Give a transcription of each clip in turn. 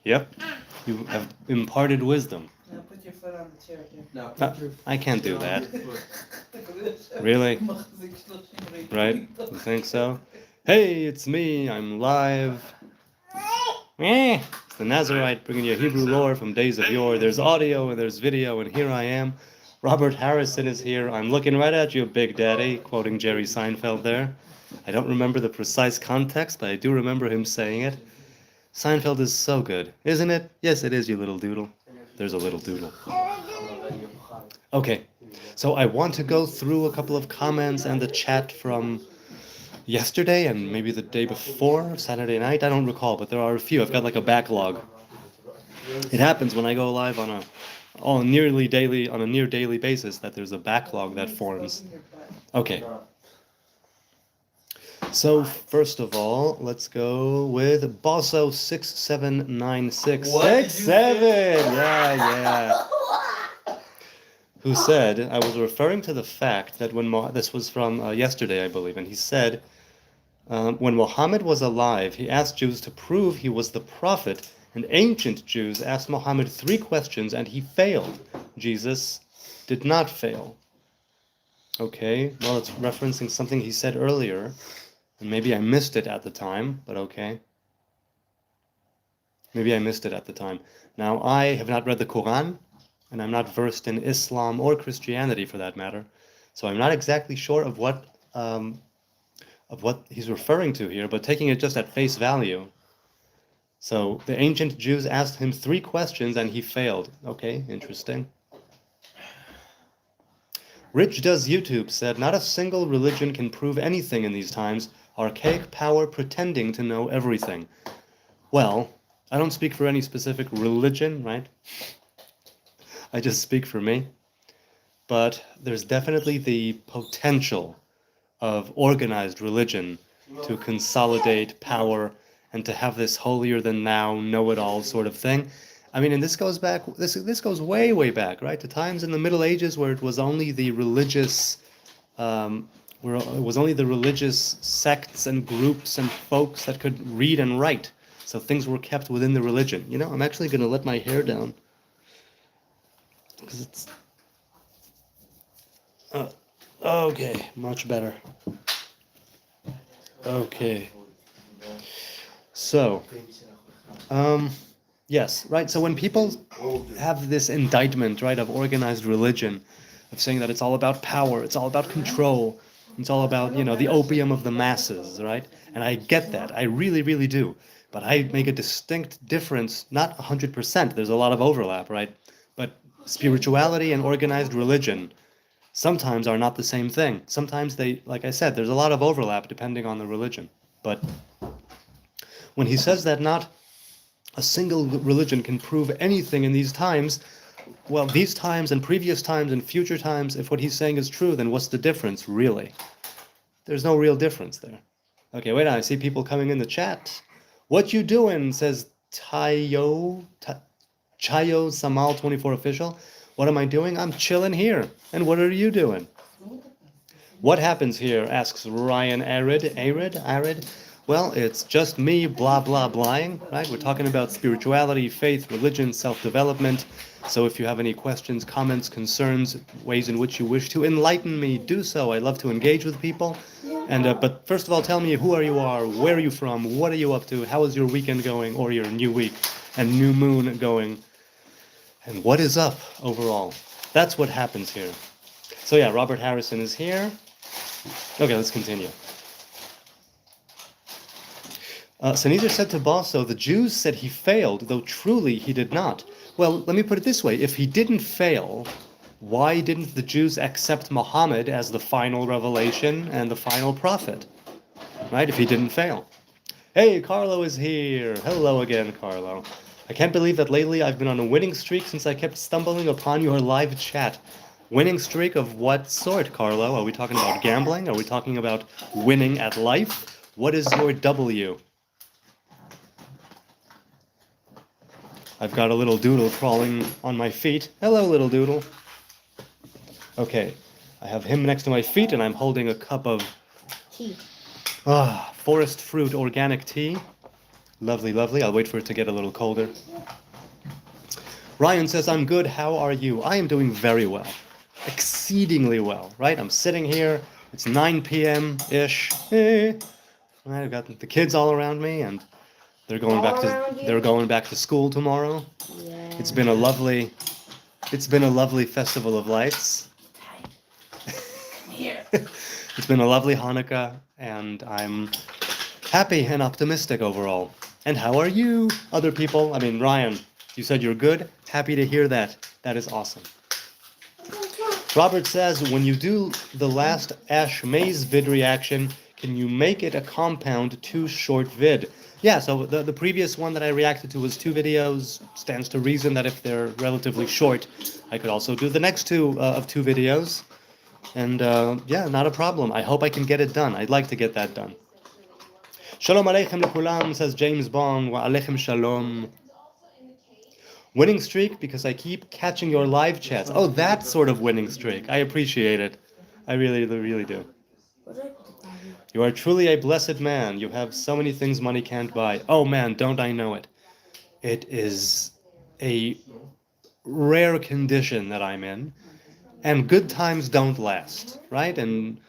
Yep. You have imparted wisdom. Now put your foot on the chair again. No, I can't do that. Really? Right? You think so? Hey, it's me. I'm live. It's the Nazarite bringing you Hebrew lore from days of yore. There's audio and there's video, and here I am. Robert Harrison is here. I'm looking right at you, Big Daddy, quoting Jerry Seinfeld there. I don't remember the precise context, but I do remember him saying it. Seinfeld is so good, isn't it? Yes, it is, you little doodle. There's a little doodle. Okay, so I want to go through a couple of comments and the chat from yesterday and maybe the day before, Saturday night. I don't recall, but there are a few. I've got like a backlog. It happens when I go live on a near daily basis that there's a backlog that forms. Okay. So first of all, let's go with Bosso 679667. Yeah. Who said, I was referring to the fact that this was from yesterday, I believe, and he said, when Muhammad was alive, he asked Jews to prove he was the prophet, and ancient Jews asked Muhammad 3 questions, and he failed. Jesus did not fail. Okay, well, it's referencing something he said earlier, and maybe I missed it at the time, but okay. Maybe I missed it at the time. Now, I have not read the Quran, and I'm not versed in Islam or Christianity for that matter, so I'm not exactly sure of what he's referring to here, but taking it just at face value. So the ancient Jews asked him 3 questions and he failed. Okay, interesting. Rich Does YouTube said, not a single religion can prove anything in these times. Archaic power pretending to know everything. Well, I don't speak for any specific religion, right? I just speak for me. But there's definitely the potential of organized religion to consolidate power and to have this holier-than-thou, know-it-all sort of thing. I mean, and this goes back, this goes way, way back, right? To times in the Middle Ages where it was only the religious, sects and groups and folks that could read and write. So things were kept within the religion. You know, I'm actually going to let my hair down. Because it's... okay, much better. Okay. So, yes, right. So when people have this indictment, right, of organized religion, of saying that it's all about power, it's all about control, it's all about, the opium of the masses, right? And I get that. I really, really do. But I make a distinct difference, not 100%, there's a lot of overlap, right? But spirituality and organized religion sometimes are not the same thing. Sometimes they, like I said, there's a lot of overlap depending on the religion. But when he says that not a single religion can prove anything in these times, well, these times and previous times and future times, if what he's saying is true, then what's the difference, really? There's no real difference there. Okay, wait on, I see people coming in the chat. What you doing, says Chayo Samal 24 official. What am I doing? I'm chilling here. And what are you doing? What happens here, asks Ryan Arid. Well, it's just me blah blah blahing, right? We're talking about spirituality, faith, religion, self-development. So if you have any questions, comments, concerns, ways in which you wish to enlighten me, do so. I love to engage with people. And but first of all, tell me who you are, where are you from, what are you up to, how is your weekend going, or your new week and new moon going, and what is up overall. That's what happens here. So yeah, Robert Harrison is here. Okay, let's continue. Sneezer said to Bosso, the Jews said he failed, though truly he did not. Well, let me put it this way. If he didn't fail, why didn't the Jews accept Muhammad as the final revelation and the final prophet? Right, if he didn't fail. Hey, Carlo is here. Hello again, Carlo. I can't believe that lately I've been on a winning streak since I kept stumbling upon your live chat. Winning streak of what sort, Carlo? Are we talking about gambling? Are we talking about winning at life? What is your W? I've got a little doodle crawling on my feet. Hello, little doodle. Okay, I have him next to my feet, and I'm holding a cup of tea. Forest fruit organic tea. Lovely, lovely. I'll wait for it to get a little colder. Ryan says, I'm good. How are you? I am doing very well. Exceedingly well, right? I'm sitting here. It's 9 p.m.-ish. Right, I've got the kids all around me, and they're going back to school tomorrow. Yeah. It's been a lovely festival of lights. Here. It's been a lovely Hanukkah, and I'm happy and optimistic overall. And how are you, other people? I mean, Ryan, you said you're good. Happy to hear that. That is awesome. Robert says, when you do the last Ash Maze vid reaction, can you make it a compound 2-short vid? Yeah, so the previous one that I reacted to was 2 videos. Stands to reason that if they're relatively short, I could also do the next 2 of 2 videos. And yeah, not a problem. I hope I can get it done. I'd like to get that done. Shalom aleichem lekulam, says James Bond. Wa aleichem shalom. Winning streak because I keep catching your live chats. Oh, that sort of winning streak. I appreciate it. I really, really do. You are truly a blessed man. You have so many things money can't buy. Oh man, don't I know it. It is a rare condition that I'm in. And good times don't last, right? And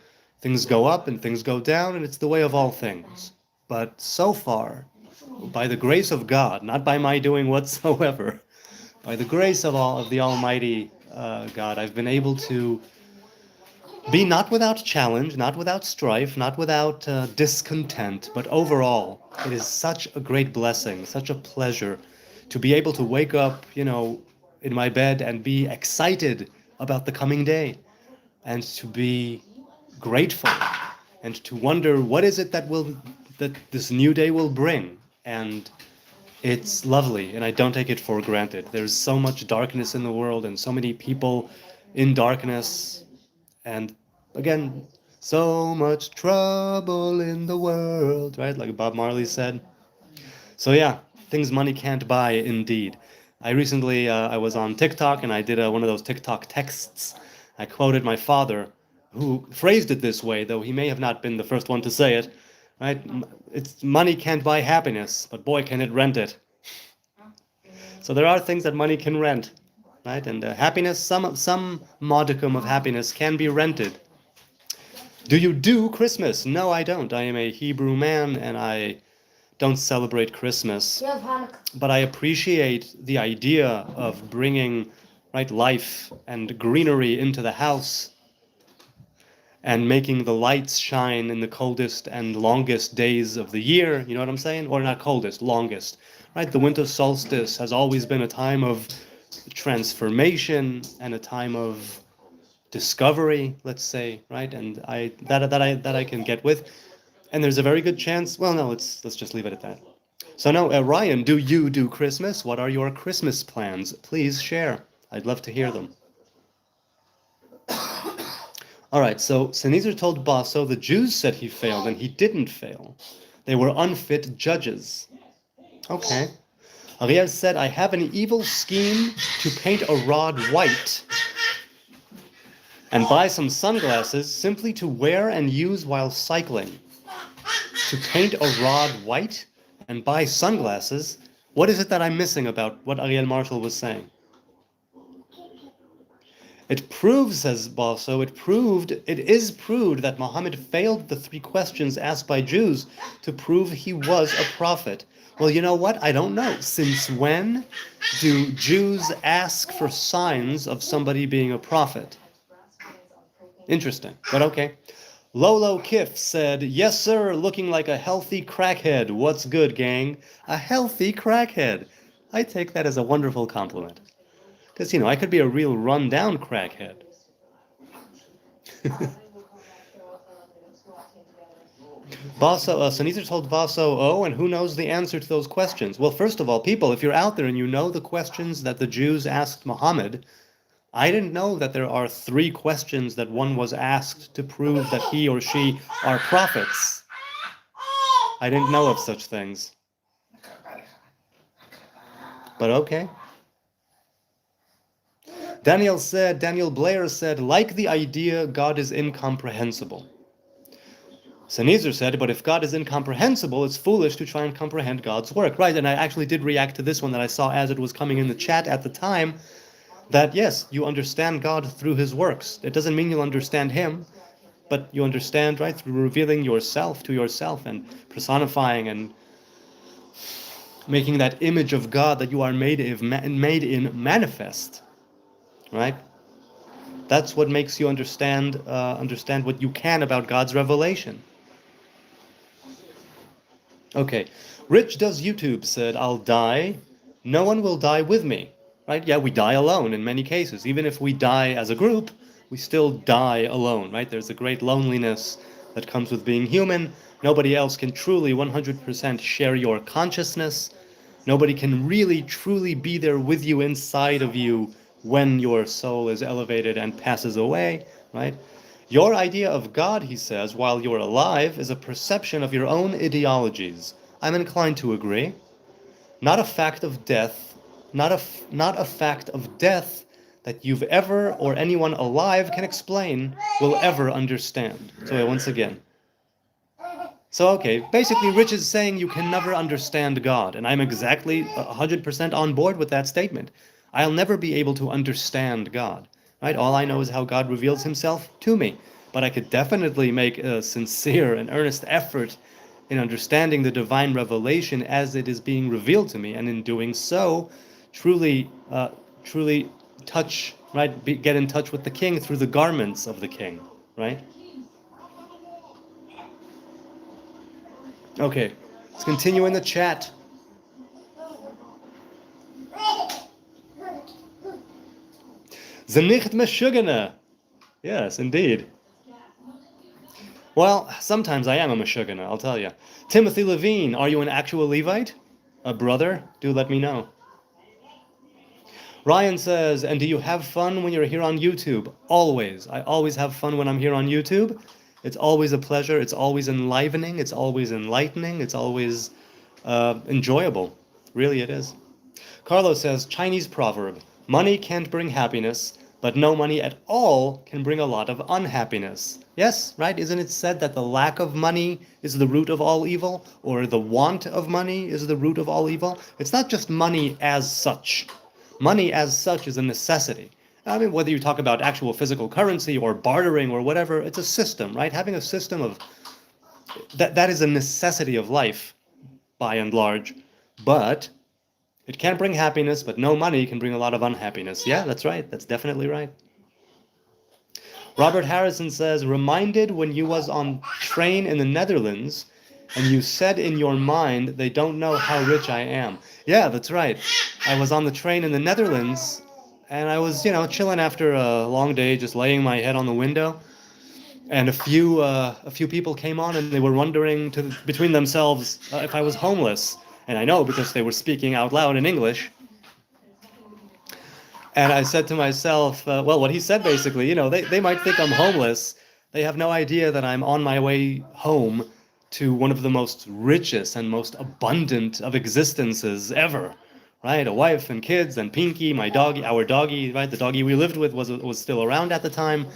things go up and things go down, and it's the way of all things. But so far, by the grace of God, not by my doing whatsoever, by the grace of the Almighty God, I've been able to be not without challenge, not without strife, not without discontent, but overall, it is such a great blessing, such a pleasure to be able to wake up, in my bed and be excited about the coming day, and to be grateful, and to wonder what is it that this new day will bring. And it's lovely, and I don't take it for granted. There's so much darkness in the world, and so many people in darkness, and again, so much trouble in the world, right? Like Bob Marley said. So yeah, things money can't buy, indeed. I recently, I was on TikTok, and I did one of those TikTok texts. I quoted my father, who phrased it this way, though he may have not been the first one to say it, right? It's money can't buy happiness, but boy, can it rent it. So there are things that money can rent, right? And happiness, some modicum of happiness can be rented. Do you do Christmas? No, I don't. I am a Hebrew man, and I don't celebrate Christmas. But I appreciate the idea of bringing, right, life and greenery into the house, and making the lights shine in the coldest and longest days of the year. You know what I'm saying? Or not coldest, longest. Right? The winter solstice has always been a time of transformation and a time of discovery, let's say, right? And that I can get with. And there's a very good chance. Well, no, let's just leave it at that. So no, Ryan, do you do Christmas? What are your Christmas plans? Please share. I'd love to hear them. All right, so Sennheiser told Basso the Jews said he failed, and he didn't fail. They were unfit judges. Okay. Ariel said, I have an evil scheme to paint a rod white and buy some sunglasses simply to wear and use while cycling. To paint a rod white and buy sunglasses? What is it that I'm missing about what Ariel Marshall was saying? It proves, says Basso, it is proved that Muhammad failed the 3 questions asked by Jews to prove he was a prophet. Well, you know what? I don't know. Since when do Jews ask for signs of somebody being a prophet? Interesting, but okay. Lolo Kiff said, yes, sir, looking like a healthy crackhead. What's good, gang? A healthy crackhead. I take that as a wonderful compliment. Because, I could be a real run-down crackhead. Sennheiser told Basso, oh, and who knows the answer to those questions? Well, first of all, people, if you're out there and you know the questions that the Jews asked Muhammad, I didn't know that there are 3 questions that one was asked to prove that he or she are prophets. I didn't know of such things. But okay. Daniel Blair said, like the idea, God is incomprehensible. Sennheiser said, but if God is incomprehensible, it's foolish to try and comprehend God's work. Right, and I actually did react to this one that I saw as it was coming in the chat at the time, that yes, you understand God through his works. It doesn't mean you'll understand him, but you understand, right, through revealing yourself to yourself and personifying and making that image of God that you are made in manifest, right? That's what makes you understand what you can about God's revelation. Okay, Rich Does YouTube said, I'll die. No one will die with me, right? Yeah, we die alone in many cases. Even if we die as a group, we still die alone, right? There's a great loneliness that comes with being human. Nobody else can truly 100% share your consciousness. Nobody can really, truly be there with you, inside of you, when your soul is elevated and passes away, right? Your idea of God, he says, while you're alive, is a perception of your own ideologies. I'm inclined to agree. Not a fact of death, not a fact of death that you've ever, or anyone alive can explain, will ever understand. So once again. So okay, basically Rich is saying you can never understand God, and I'm exactly 100% on board with that statement. I'll never be able to understand God, right? All I know is how God reveals himself to me, but I could definitely make a sincere and earnest effort in understanding the divine revelation as it is being revealed to me, and in doing so, truly touch, right? Get in touch with the King through the garments of the King, right? Okay, let's continue in the chat. Zenicht Meshugaas. Yes, indeed. Well, sometimes I am a Meshugaas, I'll tell you. Timothy Levine, are you an actual Levite? A brother? Do let me know. Ryan says, and do you have fun when you're here on YouTube? Always. I always have fun when I'm here on YouTube. It's always a pleasure. It's always enlivening. It's always enlightening. It's always enjoyable. Really, it is. Carlos says, Chinese proverb, money can't bring happiness, but no money at all can bring a lot of unhappiness. Yes, right? Isn't it said that the lack of money is the root of all evil? Or the want of money is the root of all evil? It's not just money as such. Money as such is a necessity. I mean, whether you talk about actual physical currency or bartering or whatever, it's a system, right? Having a system of that is a necessity of life, by and large. But it can bring happiness, but no money can bring a lot of unhappiness. Yeah, that's right. That's definitely right. Robert Harrison says, reminded when you was on train in the Netherlands and you said in your mind, they don't know how rich I am. Yeah, that's right. I was on the train in the Netherlands and I was, chilling after a long day, just laying my head on the window. And a few people came on and they were wondering between themselves if I was homeless. And I know because they were speaking out loud in English. And I said to myself, well, what he said basically, they might think I'm homeless. They have no idea that I'm on my way home to one of the most richest and most abundant of existences ever, right? A wife and kids and Pinky, my doggy, our doggy, right? The doggy we lived with was still around at the time.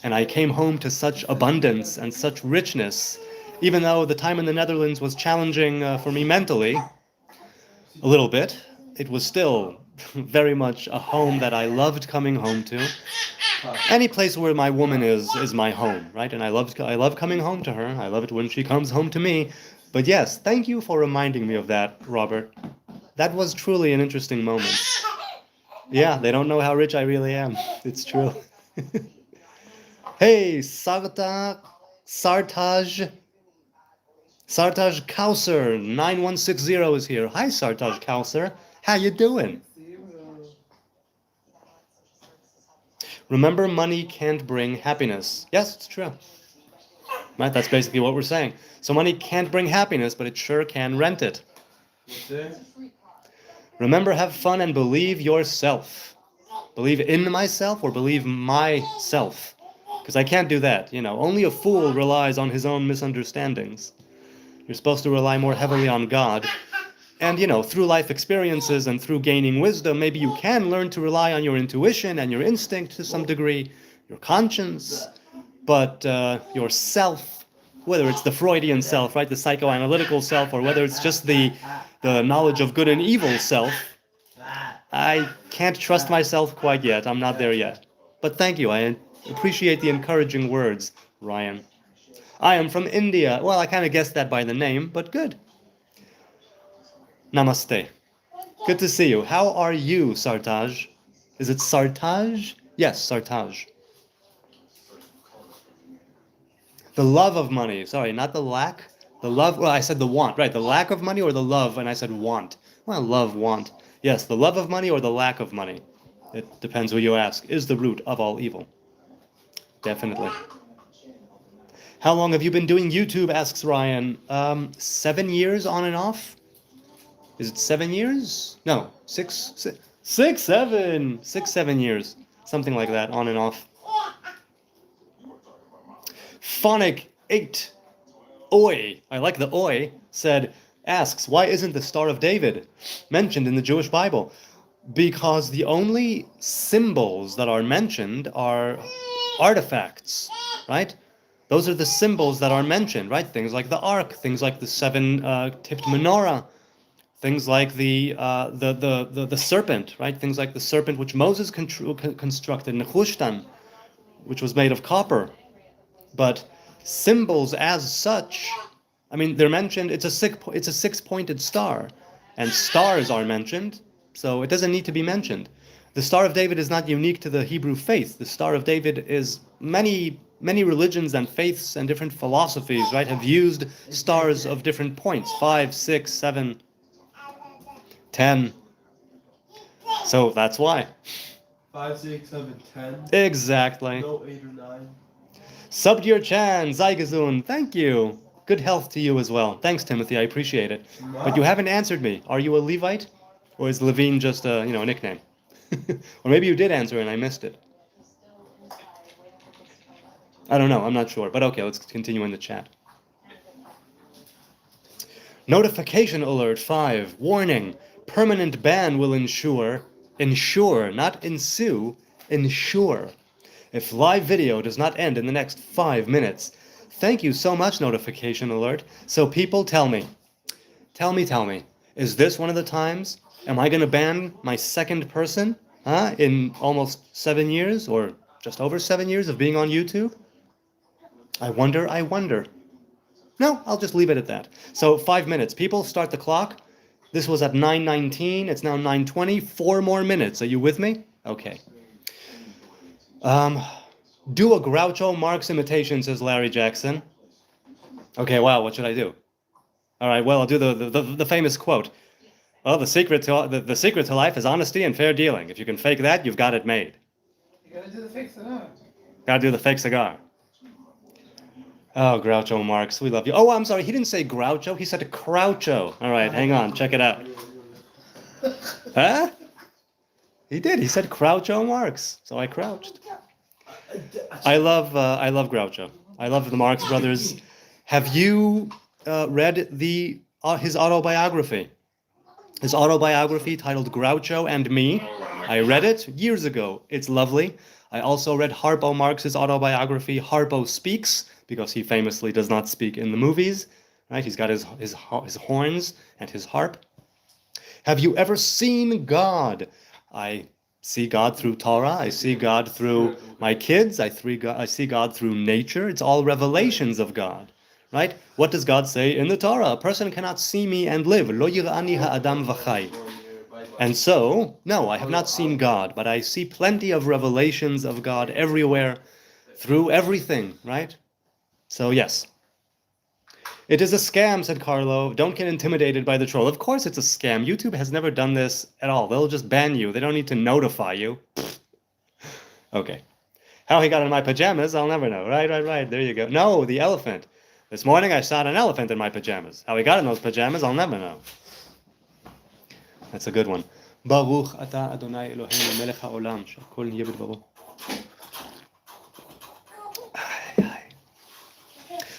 And I came home to such abundance and such richness, even though the time in the Netherlands was challenging for me mentally, a little bit. It was still very much a home that I loved coming home to. Any place where my woman is my home, right? And I love coming home to her. I love it when she comes home to me. But yes, thank you for reminding me of that, Robert. That was truly an interesting moment. Yeah, they don't know how rich I really am. It's true. Hey, Sartaj Kauser 9160 is here. Hi, Sartaj Kauser. How you doing? Remember, money can't bring happiness. Yes, it's true. Right, that's basically what we're saying. So money can't bring happiness, but it sure can rent it. Remember, have fun and believe yourself. Believe in myself or believe myself. Because I can't do that. Only a fool relies on his own misunderstandings. You're supposed to rely more heavily on God. And, through life experiences and through gaining wisdom, maybe you can learn to rely on your intuition and your instinct to some degree, your conscience, but yourself, whether it's the Freudian self, right, the psychoanalytical self, or whether it's just the knowledge of good and evil self, I can't trust myself quite yet. I'm not there yet. But thank you. I appreciate the encouraging words, Ryan. I am from India. Well, I kind of guessed that by the name, but good. Namaste. Good to see you. How are you, Sartaj? Is it Sartaj? Yes, Sartaj. The love of money. Sorry, not the lack. The love. Well, I said the want. Right, the lack of money or the love, and I said want. Well, love, want. Yes, the love of money or the lack of money. It depends who you ask. Is the root of all evil. Definitely. How long have you been doing YouTube, asks Ryan. 7 years on and off? Is it 7 years? No, 7 years. Something like that, on and off. Phonic 8. Oi. I like the oi. Asks, why isn't the Star of David mentioned in the Jewish Bible? Because the only symbols that are mentioned are artifacts, right? Those are the symbols that are mentioned, right? Things like the ark, things like the seven-tipped menorah, things like the serpent, right? Things like the serpent which Moses constructed, Nehushtan, which was made of copper. But symbols as such, I mean, they're mentioned. It's a six-pointed star, and stars are mentioned, so it doesn't need to be mentioned. The Star of David is not unique to the Hebrew faith. The Star of David is many religions and faiths and different philosophies, right, have used stars of different points, 5, 6, 7, 10. So that's why. 5, 6, 7, 10. Exactly. No 8 or 9. Subdear Chan, Zygazun, thank you. Good health to you as well. Thanks, Timothy, I appreciate it. But you haven't answered me. Are you a Levite? Or is Levine just a nickname? Or maybe you did answer and I missed it. I don't know, I'm not sure. But okay, let's continue in the chat. Notification alert 5. Warning. Permanent ban will ensure, not ensue, ensure. If live video does not end in the next 5 minutes. Thank you so much, notification alert. So people tell me, is this one of the times? Am I going to ban my second person in almost 7 years or just over 7 years of being on YouTube? I wonder. No, I'll just leave it at that. So 5 minutes. People, start the clock. This was at 9:19. It's now 9:20. 4 more minutes. Are you with me? Okay. Do a Groucho Marx imitation, says Larry Jackson. Okay, wow, what should I do? All right, well, I'll do the famous quote. Well, the secret to life is honesty and fair dealing. If you can fake that, you've got it made. You gotta do the fake cigar. Gotta do the fake cigar. Oh, Groucho Marx, we love you. Oh, I'm sorry, he didn't say Groucho, he said Croucho. All right, hang on, check it out. Huh? He did, he said Groucho Marx, so I crouched. I love Groucho. I love the Marx Brothers. Have you read his autobiography? His autobiography titled Groucho and Me. I read it years ago. It's lovely. I also read Harpo Marx's autobiography, Harpo Speaks, because he famously does not speak in the movies. Right? He's got his horns and his harp. Have you ever seen God? I see God through Torah. I see God through my kids. I see God through nature. It's all revelations of God, right? What does God say in the Torah? A person cannot see me and live. Lo yirani ha'adam v'chai. And so, no, I have not seen God, but I see plenty of revelations of God everywhere, through everything, right? So yes. It is a scam, said Carlo. Don't get intimidated by the troll. Of course it's a scam. YouTube has never done this at all. They'll just ban you. They don't need to notify you. Okay. How he got in my pajamas, I'll never know. Right. There you go. No, the elephant. This morning I shot an elephant in my pajamas. How he got in those pajamas, I'll never know. That's a good one. Baruch atah Adonai Eloheinu melech haolam, shekol niyeh b'dvaro.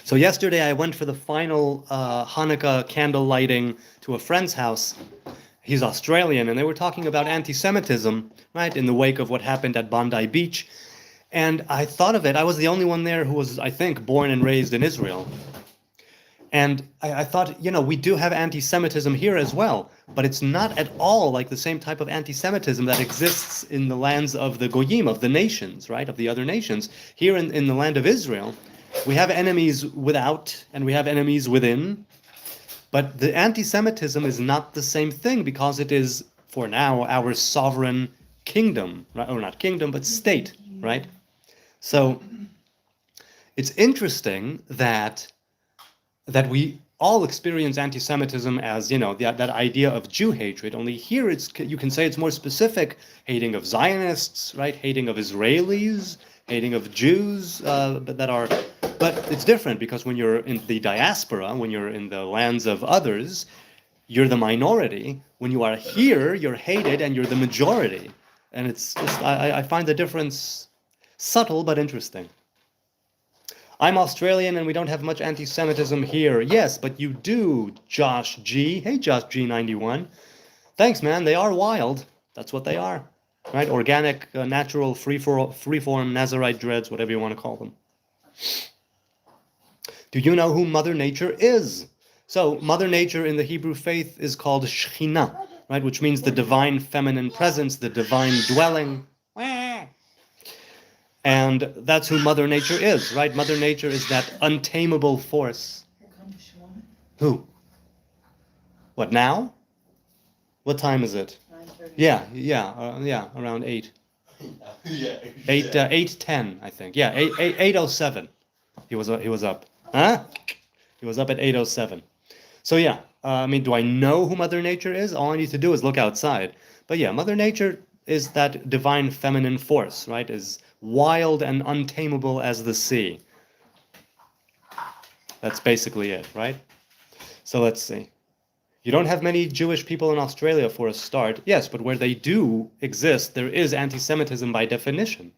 So yesterday I went for the final Hanukkah candle lighting to a friend's house. He's Australian, and they were talking about anti-Semitism, right, in the wake of what happened at Bondi Beach. And I thought of it. I was the only one there who was, I think, born and raised in Israel. And I thought, we do have anti-Semitism here as well, but it's not at all like the same type of anti-Semitism that exists in the lands of the Goyim, of the nations, right, of the other nations. Here in the land of Israel, we have enemies without and we have enemies within, but the anti-Semitism is not the same thing because it is, for now, our sovereign kingdom, right? Or not kingdom, but state, right? So it's interesting that we all experience anti-Semitism as, that idea of Jew hatred. Only here you can say it's more specific, hating of Zionists, right? Hating of Israelis, hating of Jews, but it's different because when you're in the diaspora, when you're in the lands of others, you're the minority. When you are here, you're hated and you're the majority. And it's just, I find the difference subtle but interesting. I'm Australian and we don't have much anti-Semitism here. Yes, but you do, Josh G. Hey, Josh G91. Thanks, man. They are wild. That's what they are. Right? Organic, natural, freeform Nazarite dreads, whatever you want to call them. Do you know who Mother Nature is? So, Mother Nature in the Hebrew faith is called Shekhinah, right? Which means the divine feminine presence, the divine dwelling. And that's who Mother Nature is, right? Mother Nature is that untamable force. Who? What, now? What time is it? 9:30. Yeah, around 8. Yeah. 8:10, I think. Yeah, 8:07. He was up. Huh? He was up at 8:07. So yeah, do I know who Mother Nature is? All I need to do is look outside. But yeah, Mother Nature is that divine feminine force, right? Is wild and untamable as the sea. That's basically it, right? So let's see. You don't have many Jewish people in Australia for a start. Yes, but where they do exist, there is anti-Semitism by definition.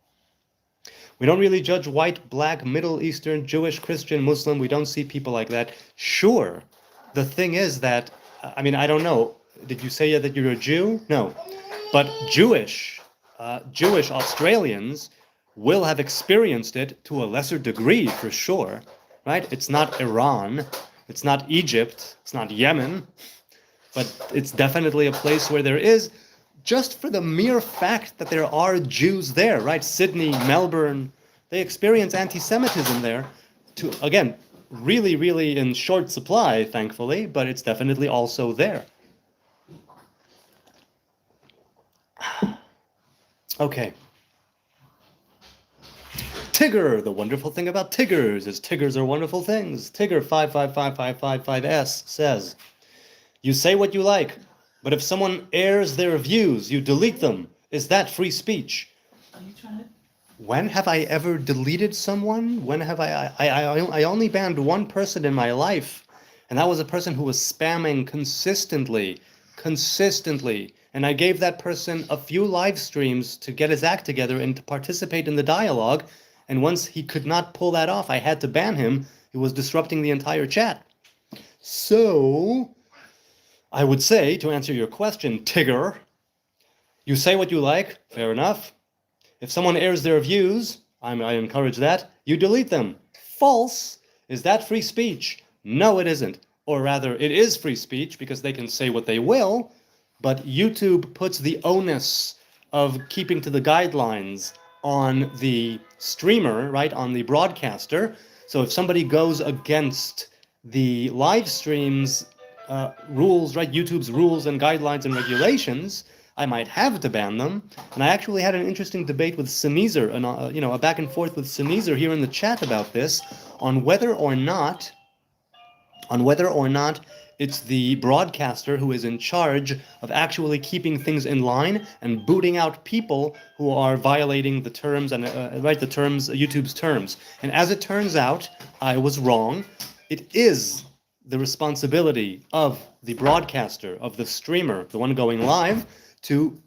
We don't really judge white, black, Middle Eastern, Jewish, Christian, Muslim. We don't see people like that. Sure. The thing is that, I don't know. Did you say that you're a Jew? No. But Jewish Australians will have experienced it to a lesser degree, for sure, right? It's not Iran, it's not Egypt, it's not Yemen, but it's definitely a place where there is, just for the mere fact that there are Jews there, right? Sydney, Melbourne, they experience anti-Semitism there, to, again, really, really in short supply, thankfully, but it's definitely also there. Okay. Tigger, the wonderful thing about Tiggers is Tiggers are wonderful things. Tigger 5555555S says, you say what you like, but if someone airs their views, you delete them. Is that free speech? Are you trying to? When have I ever deleted someone? When have I only banned one person in my life, and that was a person who was spamming consistently, and I gave that person a few live streams to get his act together and to participate in the dialogue, and once he could not pull that off, I had to ban him. He was disrupting the entire chat. So, I would say, to answer your question, Tigger, you say what you like, fair enough. If someone airs their views, I encourage that, you delete them. False. Is that free speech? No, it isn't. Or rather, it is free speech because they can say what they will, but YouTube puts the onus of keeping to the guidelines on the streamer, right, on the broadcaster. So if somebody goes against the live stream's rules, right, YouTube's rules and guidelines and regulations, I might have to ban them. And I actually had an interesting debate with Sneezer, a back and forth with Sneezer here in the chat about this, on whether or not it's the broadcaster who is in charge of actually keeping things in line and booting out people who are violating the terms and YouTube's terms. And as it turns out, I was wrong. It is the responsibility of the broadcaster, of the streamer, the one going live, to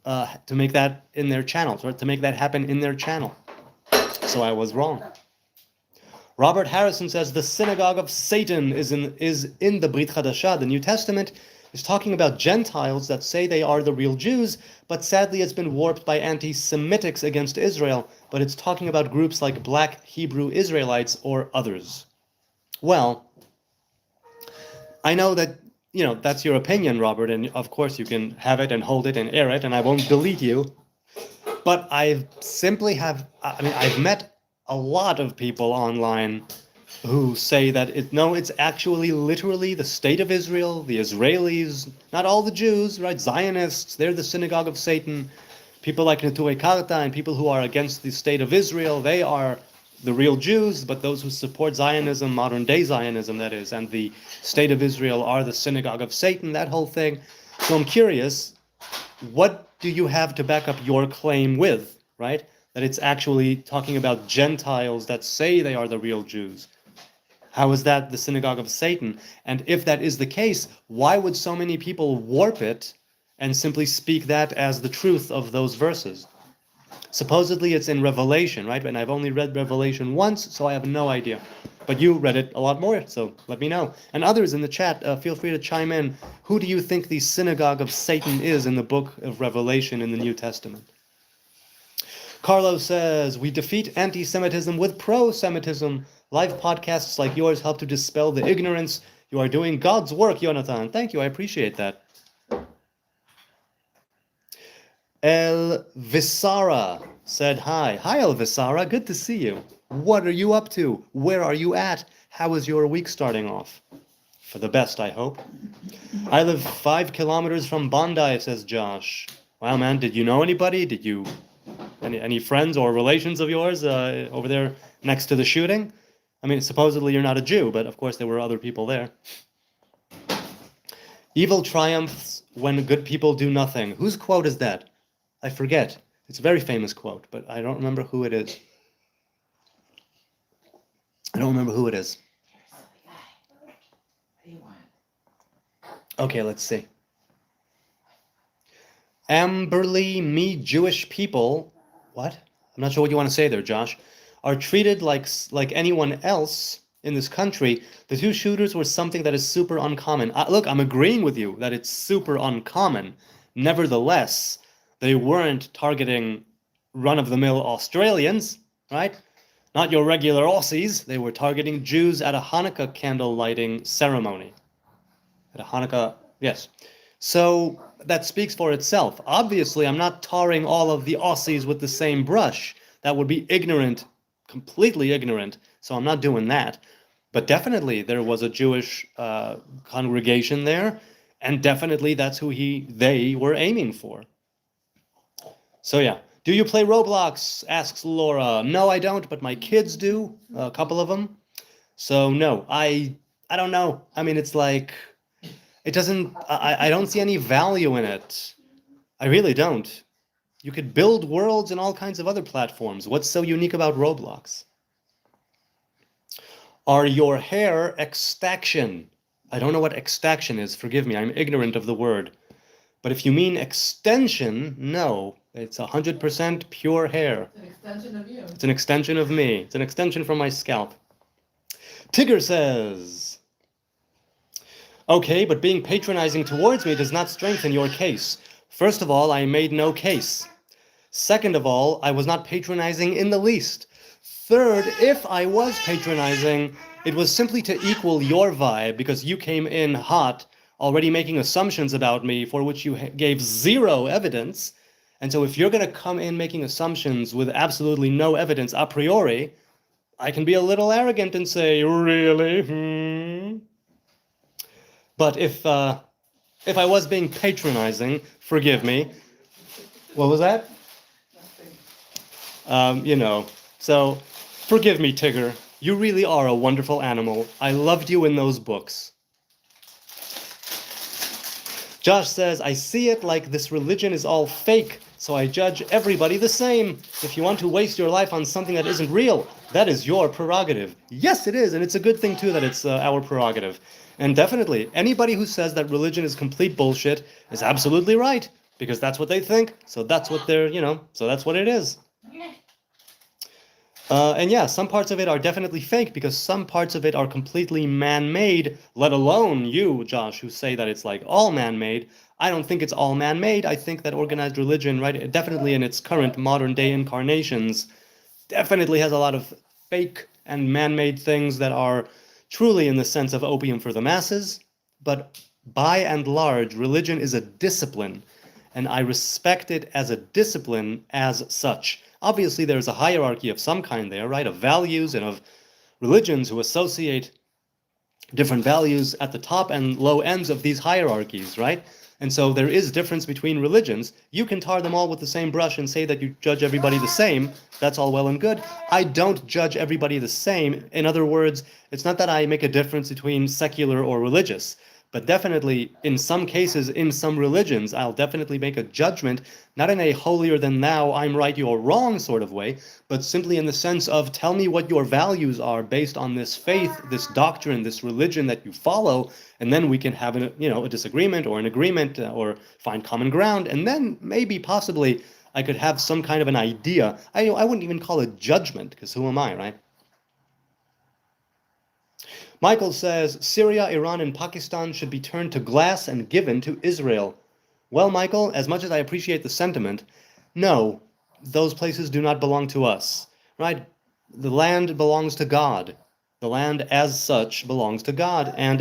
make that in their channels, or to make that happen in their channel. So I was wrong. Robert Harrison says the synagogue of Satan is in the Brit Chadashah. The New Testament is talking about Gentiles that say they are the real Jews, but sadly it's been warped by anti-Semitics against Israel, but it's talking about groups like Black Hebrew Israelites or others. Well, I know that, that's your opinion, Robert, and of course you can have it and hold it and air it, and I won't delete you. But I've met a lot of people online who say that it's actually literally the state of Israel, the Israelis, not all the Jews, right? Zionists, they're the synagogue of Satan. People like Neturei Karta and people who are against the state of Israel, they are the real Jews, but those who support Zionism, modern day Zionism, that is, and the state of Israel are the synagogue of Satan, that whole thing. So I'm curious, what do you have to back up your claim with, right? That it's actually talking about Gentiles that say they are the real Jews. How is that the synagogue of Satan? And if that is the case, why would so many people warp it and simply speak that as the truth of those verses? Supposedly it's in Revelation, right? And I've only read Revelation once, so I have no idea. But you read it a lot more, so let me know. And others in the chat, feel free to chime in. Who do you think the synagogue of Satan is in the book of Revelation in the New Testament? Carlos says, we defeat anti-Semitism with pro-Semitism. Live podcasts like yours help to dispel the ignorance. You are doing God's work, Jonathan. Thank you, I appreciate that. El Visara said hi. Hi, El Visara. Good to see you. What are you up to? Where are you at? How is your week starting off? For the best, I hope. I live 5 kilometers from Bondi, says Josh. Wow, man. Did you know anybody? Did you... Any friends or relations of yours over there next to the shooting? I mean, supposedly you're not a Jew, but of course there were other people there. Evil triumphs when good people do nothing. Whose quote is that? I forget. It's a very famous quote, but I don't remember who it is. Okay, let's see. Amberly, me Jewish people, what? I'm not sure what you want to say there, Josh, are treated like anyone else in this country. The 2 shooters were something that is super uncommon. Look, I'm agreeing with you that it's super uncommon. Nevertheless, they weren't targeting run-of-the-mill Australians, right? Not your regular Aussies. They were targeting Jews at a Hanukkah candle lighting ceremony. At a Hanukkah, yes. So that speaks for itself. Obviously, I'm not tarring all of the Aussies with the same brush. That would be ignorant, completely ignorant. So I'm not doing that. But definitely there was a Jewish congregation there, and definitely that's who they were aiming for. So yeah. Do you play Roblox? Asks Laura. No, I don't, but my kids do. A couple of them. So no, I don't know. I mean, it's like... It doesn't... I don't see any value in it. I really don't. You could build worlds in all kinds of other platforms. What's so unique about Roblox? Are your hair extraction? I don't know what extraction is. Forgive me, I'm ignorant of the word. But if you mean extension, no. It's 100% pure hair. It's an extension of you. It's an extension of me. It's an extension from my scalp. Tigger says, okay, but being patronizing towards me does not strengthen your case. First of all, I made no case. Second of all, I was not patronizing in the least. Third, if I was patronizing, it was simply to equal your vibe because you came in hot, already making assumptions about me for which you gave zero evidence. And so if you're going to come in making assumptions with absolutely no evidence a priori, I can be a little arrogant and say, really? But if I was being patronizing, forgive me. What was that? So forgive me, Tigger. You really are a wonderful animal. I loved you in those books. Josh says, I see it like this religion is all fake, so I judge everybody the same. If you want to waste your life on something that isn't real, that is your prerogative. Yes, it is, and it's a good thing, too, that it's our prerogative. And definitely, anybody who says that religion is complete bullshit is absolutely right, because that's what they think, so that's what they're, so that's what it is. And yeah, some parts of it are definitely fake because some parts of it are completely man-made, let alone you, Josh, who say that it's like all man-made. I don't think it's all man-made. I think that organized religion, right, definitely in its current modern-day incarnations, definitely has a lot of fake and man-made things that are truly in the sense of opium for the masses. but by and large, religion is a discipline, and I respect it as a discipline as such. Obviously, there's a hierarchy of some kind there, right, of values and of religions who associate different values at the top and low ends of these hierarchies, right? And so there is difference between religions. You can tar them all with the same brush and say that you judge everybody the same. That's all well and good. I don't judge everybody the same. In other words, it's not that I make a difference between secular or religious. But definitely, in some cases, in some religions, I'll definitely make a judgment, not in a holier than thou, I'm right, you're wrong sort of way, but simply in the sense of tell me what your values are based on this faith, this doctrine, this religion that you follow, and then we can have a disagreement or an agreement or find common ground, and then maybe possibly I could have some kind of an idea. I wouldn't even call it judgment, because who am I, right? Michael says, Syria, Iran, and Pakistan should be turned to glass and given to Israel. Well, Michael, as much as I appreciate the sentiment, no, those places do not belong to us, right? The land belongs to God. The land as such belongs to God, and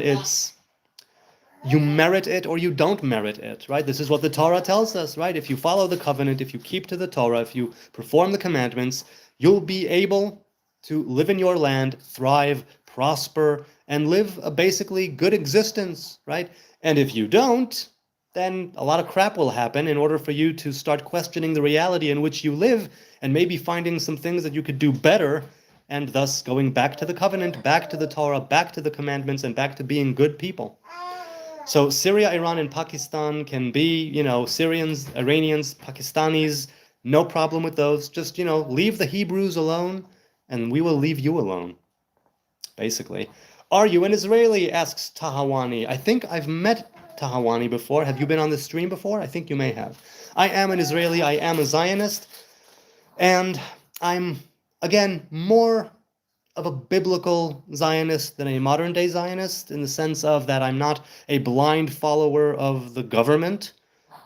you merit it or you don't merit it, right? This is what the Torah tells us, right? If you follow the covenant, if you keep to the Torah, if you perform the commandments, you'll be able to live in your land, thrive, prosper, and live a basically good existence, right? And if you don't, then a lot of crap will happen in order for you to start questioning the reality in which you live and maybe finding some things that you could do better and thus going back to the covenant, back to the Torah, back to the commandments, and back to being good people. So Syria, Iran, and Pakistan can be, Syrians, Iranians, Pakistanis, no problem with those. Just, leave the Hebrews alone and we will leave you alone, basically. Are you an Israeli? Asks Tahawani. I think I've met Tahawani before. Have you been on the stream before? I think you may have. I am an Israeli. I am a Zionist. And I'm, again, more of a biblical Zionist than a modern-day Zionist in the sense of that I'm not a blind follower of the government,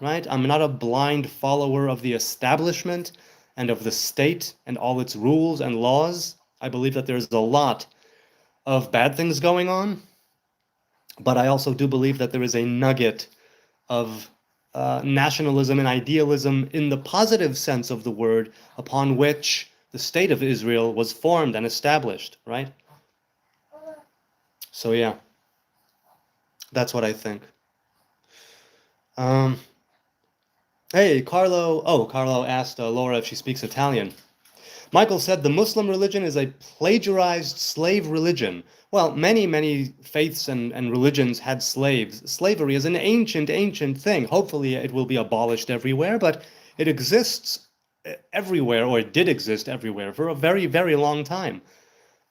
right? I'm not a blind follower of the establishment and of the state and all its rules and laws. I believe that there's a lot of bad things going on, but I also do believe that there is a nugget of nationalism and idealism in the positive sense of the word upon which the state of Israel was formed and established, right? So yeah, that's what I think. Hey, Carlo asked Laura if she speaks Italian. Michael said the Muslim religion is a plagiarized slave religion. Well, many faiths and religions had slaves. Slavery is an ancient thing. Hopefully it will be abolished everywhere, but it exists everywhere, or it did exist everywhere for a very, very long time.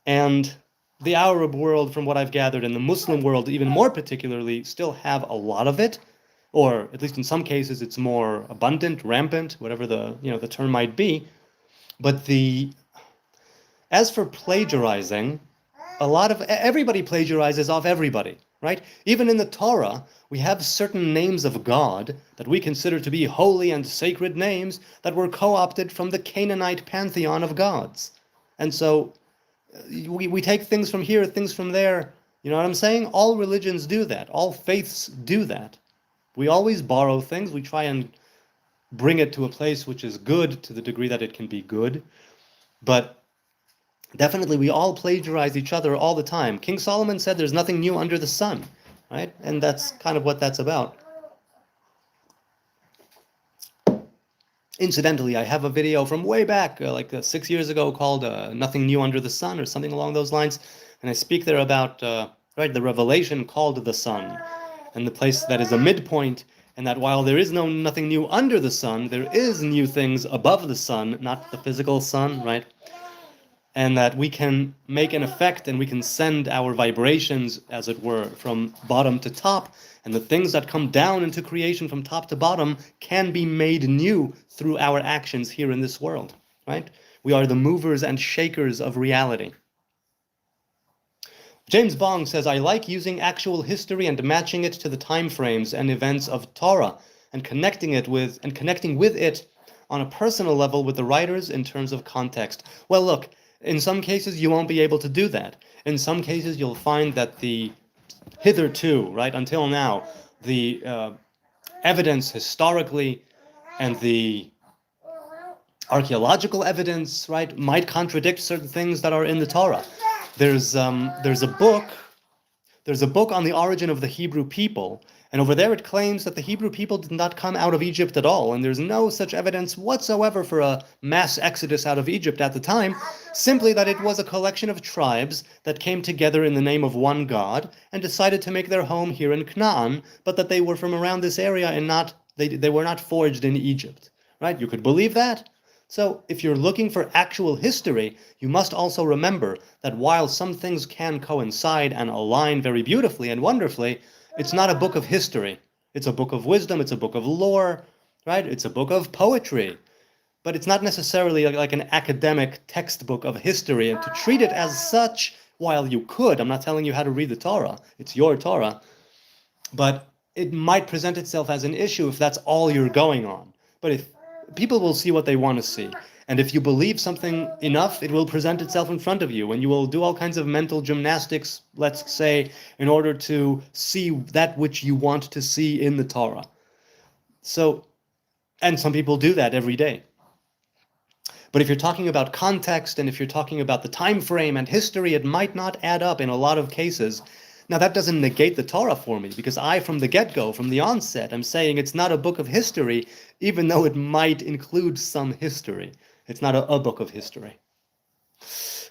And the Arab world, from what I've gathered, and the Muslim world even more particularly, still have a lot of it, or at least in some cases it's more abundant, rampant, whatever the term might be. But as for plagiarizing, everybody plagiarizes off everybody, right? Even in the Torah, we have certain names of God that we consider to be holy and sacred names that were co-opted from the Canaanite pantheon of gods. And so we take things from here, things from there. You know what I'm saying? All religions do that. All faiths do that. We always borrow things. We try and bring it to a place which is good to the degree that it can be good. But definitely we all plagiarize each other all the time. King Solomon said there's nothing new under the sun, right? And that's kind of what that's about. Incidentally, I have a video from way back, 6 years ago, called Nothing New Under the Sun, or something along those lines. And I speak there about the revelation called the sun, and the place that is a midpoint, and that while there is nothing new under the sun, there is new things above the sun, not the physical sun, right? And that we can make an effect and we can send our vibrations, as it were, from bottom to top, and the things that come down into creation from top to bottom can be made new through our actions here in this world, right? We are the movers and shakers of reality. James Bong says, I like using actual history and matching it to the time frames and events of Torah and connecting with it on a personal level with the writers in terms of context. Well, look, in some cases you won't be able to do that. In some cases you'll find that the hitherto, right, until now, the evidence historically and the archaeological evidence, right, might contradict certain things that are in the Torah. There's a book on the origin of the Hebrew people, and over there it claims that the Hebrew people did not come out of Egypt at all, and there's no such evidence whatsoever for a mass exodus out of Egypt at the time, simply that it was a collection of tribes that came together in the name of one God and decided to make their home here in Canaan, but that they were from around this area and they were not forged in Egypt. Right? You could believe that? So, if you're looking for actual history, you must also remember that while some things can coincide and align very beautifully and wonderfully, it's not a book of history. It's a book of wisdom, it's a book of lore, right? It's a book of poetry. But it's not necessarily like an academic textbook of history, and to treat it as such, while you could, I'm not telling you how to read the Torah, it's your Torah, but it might present itself as an issue if that's all you're going on. But if people will see what they want to see. And if you believe something enough, it will present itself in front of you, and you will do all kinds of mental gymnastics, let's say, in order to see that which you want to see in the Torah. So, and some people do that every day. But if you're talking about context, and if you're talking about the time frame and history, it might not add up in a lot of cases. Now, that doesn't negate the Torah for me, because I, from the get-go, from the onset, I'm saying it's not a book of history, even though it might include some history. It's not a book of history.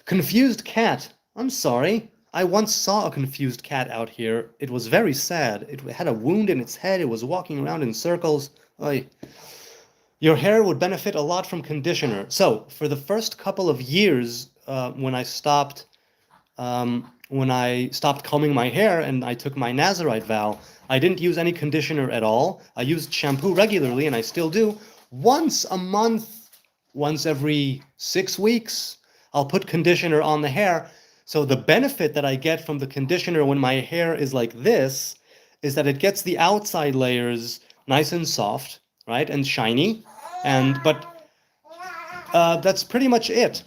Confused cat. I'm sorry. I once saw a confused cat out here. It was very sad. It had a wound in its head. It was walking around in circles. Oy. Your hair would benefit a lot from conditioner. So, for the first couple of years, when I stopped combing my hair and I took my Nazarite vow, I didn't use any conditioner at all. I used shampoo regularly, and I still do. Once a month, once every 6 weeks, I'll put conditioner on the hair. So the benefit that I get from the conditioner when my hair is like this is that it gets the outside layers nice and soft, right, and shiny. But that's pretty much it.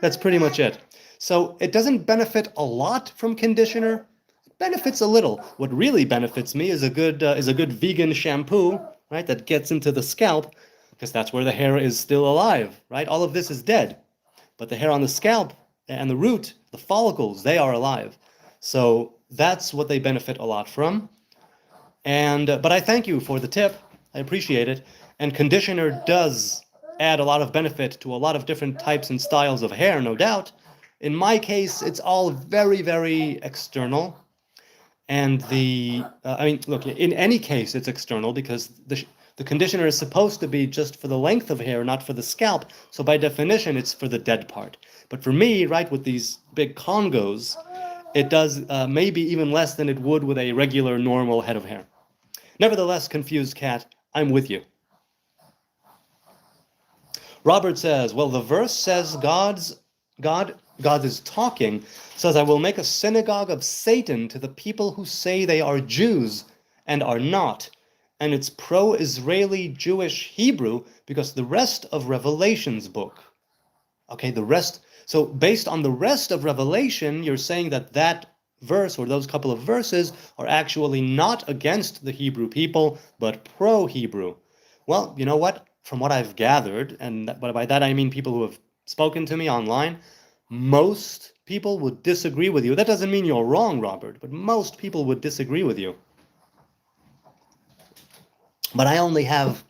That's pretty much it. So it doesn't benefit a lot from conditioner. It benefits a little. What really benefits me is a good vegan shampoo, right, that gets into the scalp, because that's where the hair is still alive, right? All of this is dead, but the hair on the scalp and the root, the follicles, they are alive. So that's what they benefit a lot from. But I thank you for the tip. I appreciate it. And conditioner does add a lot of benefit to a lot of different types and styles of hair, no doubt. In my case, it's all very, very external. And look, in any case, it's external, because the conditioner is supposed to be just for the length of hair, not for the scalp. So by definition, it's for the dead part. But for me, right, with these big congos, it does maybe even less than it would with a regular, normal head of hair. Nevertheless, confused cat, I'm with you. Robert says, well, the verse says God is talking, says, I will make a synagogue of Satan to the people who say they are Jews and are not. And it's pro-Israeli Jewish Hebrew, because the rest of Revelation's book. Okay, the rest. So based on the rest of Revelation, you're saying that verse, or those couple of verses, are actually not against the Hebrew people, but pro-Hebrew. Well, you know what? From what I've gathered, and by that I mean people who have spoken to me online, most people would disagree with you. That doesn't mean you're wrong, Robert, but most people would disagree with you. But I only have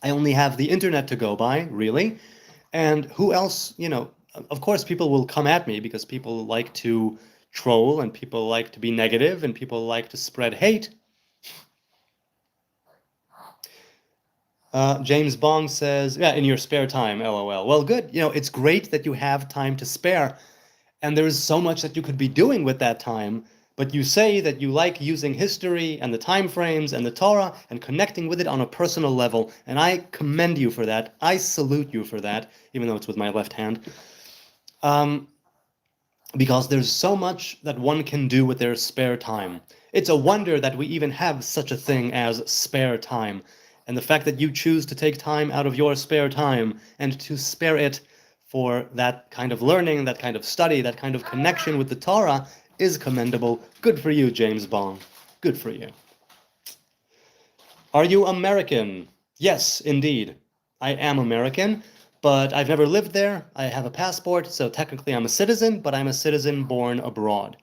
the internet to go by, really. And who else, of course people will come at me, because people like to troll, and people like to be negative, and people like to spread hate. James Bong says, yeah, in your spare time, LOL. Well, good. It's great that you have time to spare, and there is so much that you could be doing with that time, but you say that you like using history and the time frames and the Torah and connecting with it on a personal level, and I commend you for that. I salute you for that, even though it's with my left hand. Because there's so much that one can do with their spare time. It's a wonder that we even have such a thing as spare time. And the fact that you choose to take time out of your spare time and to spare it for that kind of learning, that kind of study, that kind of connection with the Torah is commendable. Good for you, James Bond. Good for you. Are you American? Yes, indeed. I am American, but I've never lived there. I have a passport, so technically I'm a citizen, but I'm a citizen born abroad.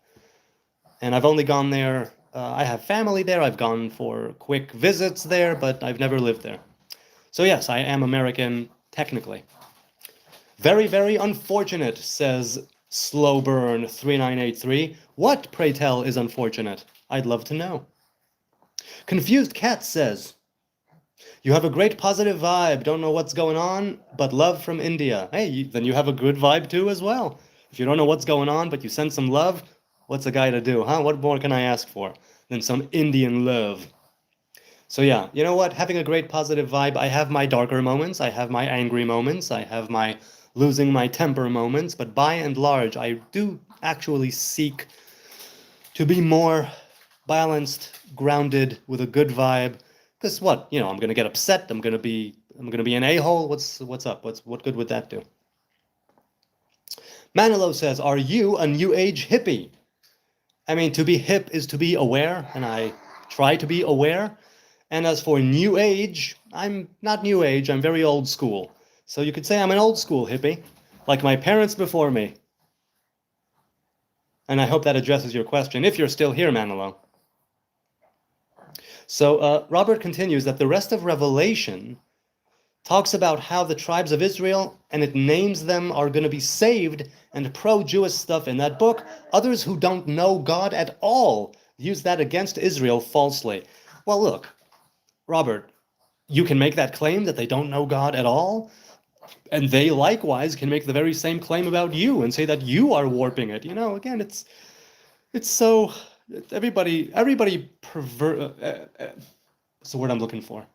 And I've only gone there, I have family there, I've gone for quick visits there, but I've never lived there. So yes, I am American, technically. Very, very unfortunate, says Slowburn3983. What, pray tell, is unfortunate? I'd love to know. Confused Cat says, you have a great positive vibe, don't know what's going on, but love from India. Hey, then you have a good vibe too as well. If you don't know what's going on, but you send some love, what's a guy to do, huh? What more can I ask for than some Indian love? So yeah, you know what? Having a great positive vibe. I have my darker moments, I have my angry moments, I have my losing my temper moments, but by and large, I do actually seek to be more balanced, grounded, with a good vibe. Because what? You know, I'm gonna get upset. I'm gonna be an a-hole. What's up? What good would that do? Manilow says, "Are you a new age hippie?" I mean, to be hip is to be aware, and I try to be aware. And as for new age, I'm not new age. I'm very old school. So you could say I'm an old school hippie, like my parents before me. And I hope that addresses your question, if you're still here, Manilow. So Robert continues that the rest of Revelation talks about how the tribes of Israel, and it names them, are going to be saved, and pro-Jewish stuff in that book. Others who don't know God at all use that against Israel falsely. Well, look, Robert, you can make that claim that they don't know God at all, and they likewise can make the very same claim about you and say that you are warping it. You know, again, it's so everybody pervert. What's the word I'm looking for?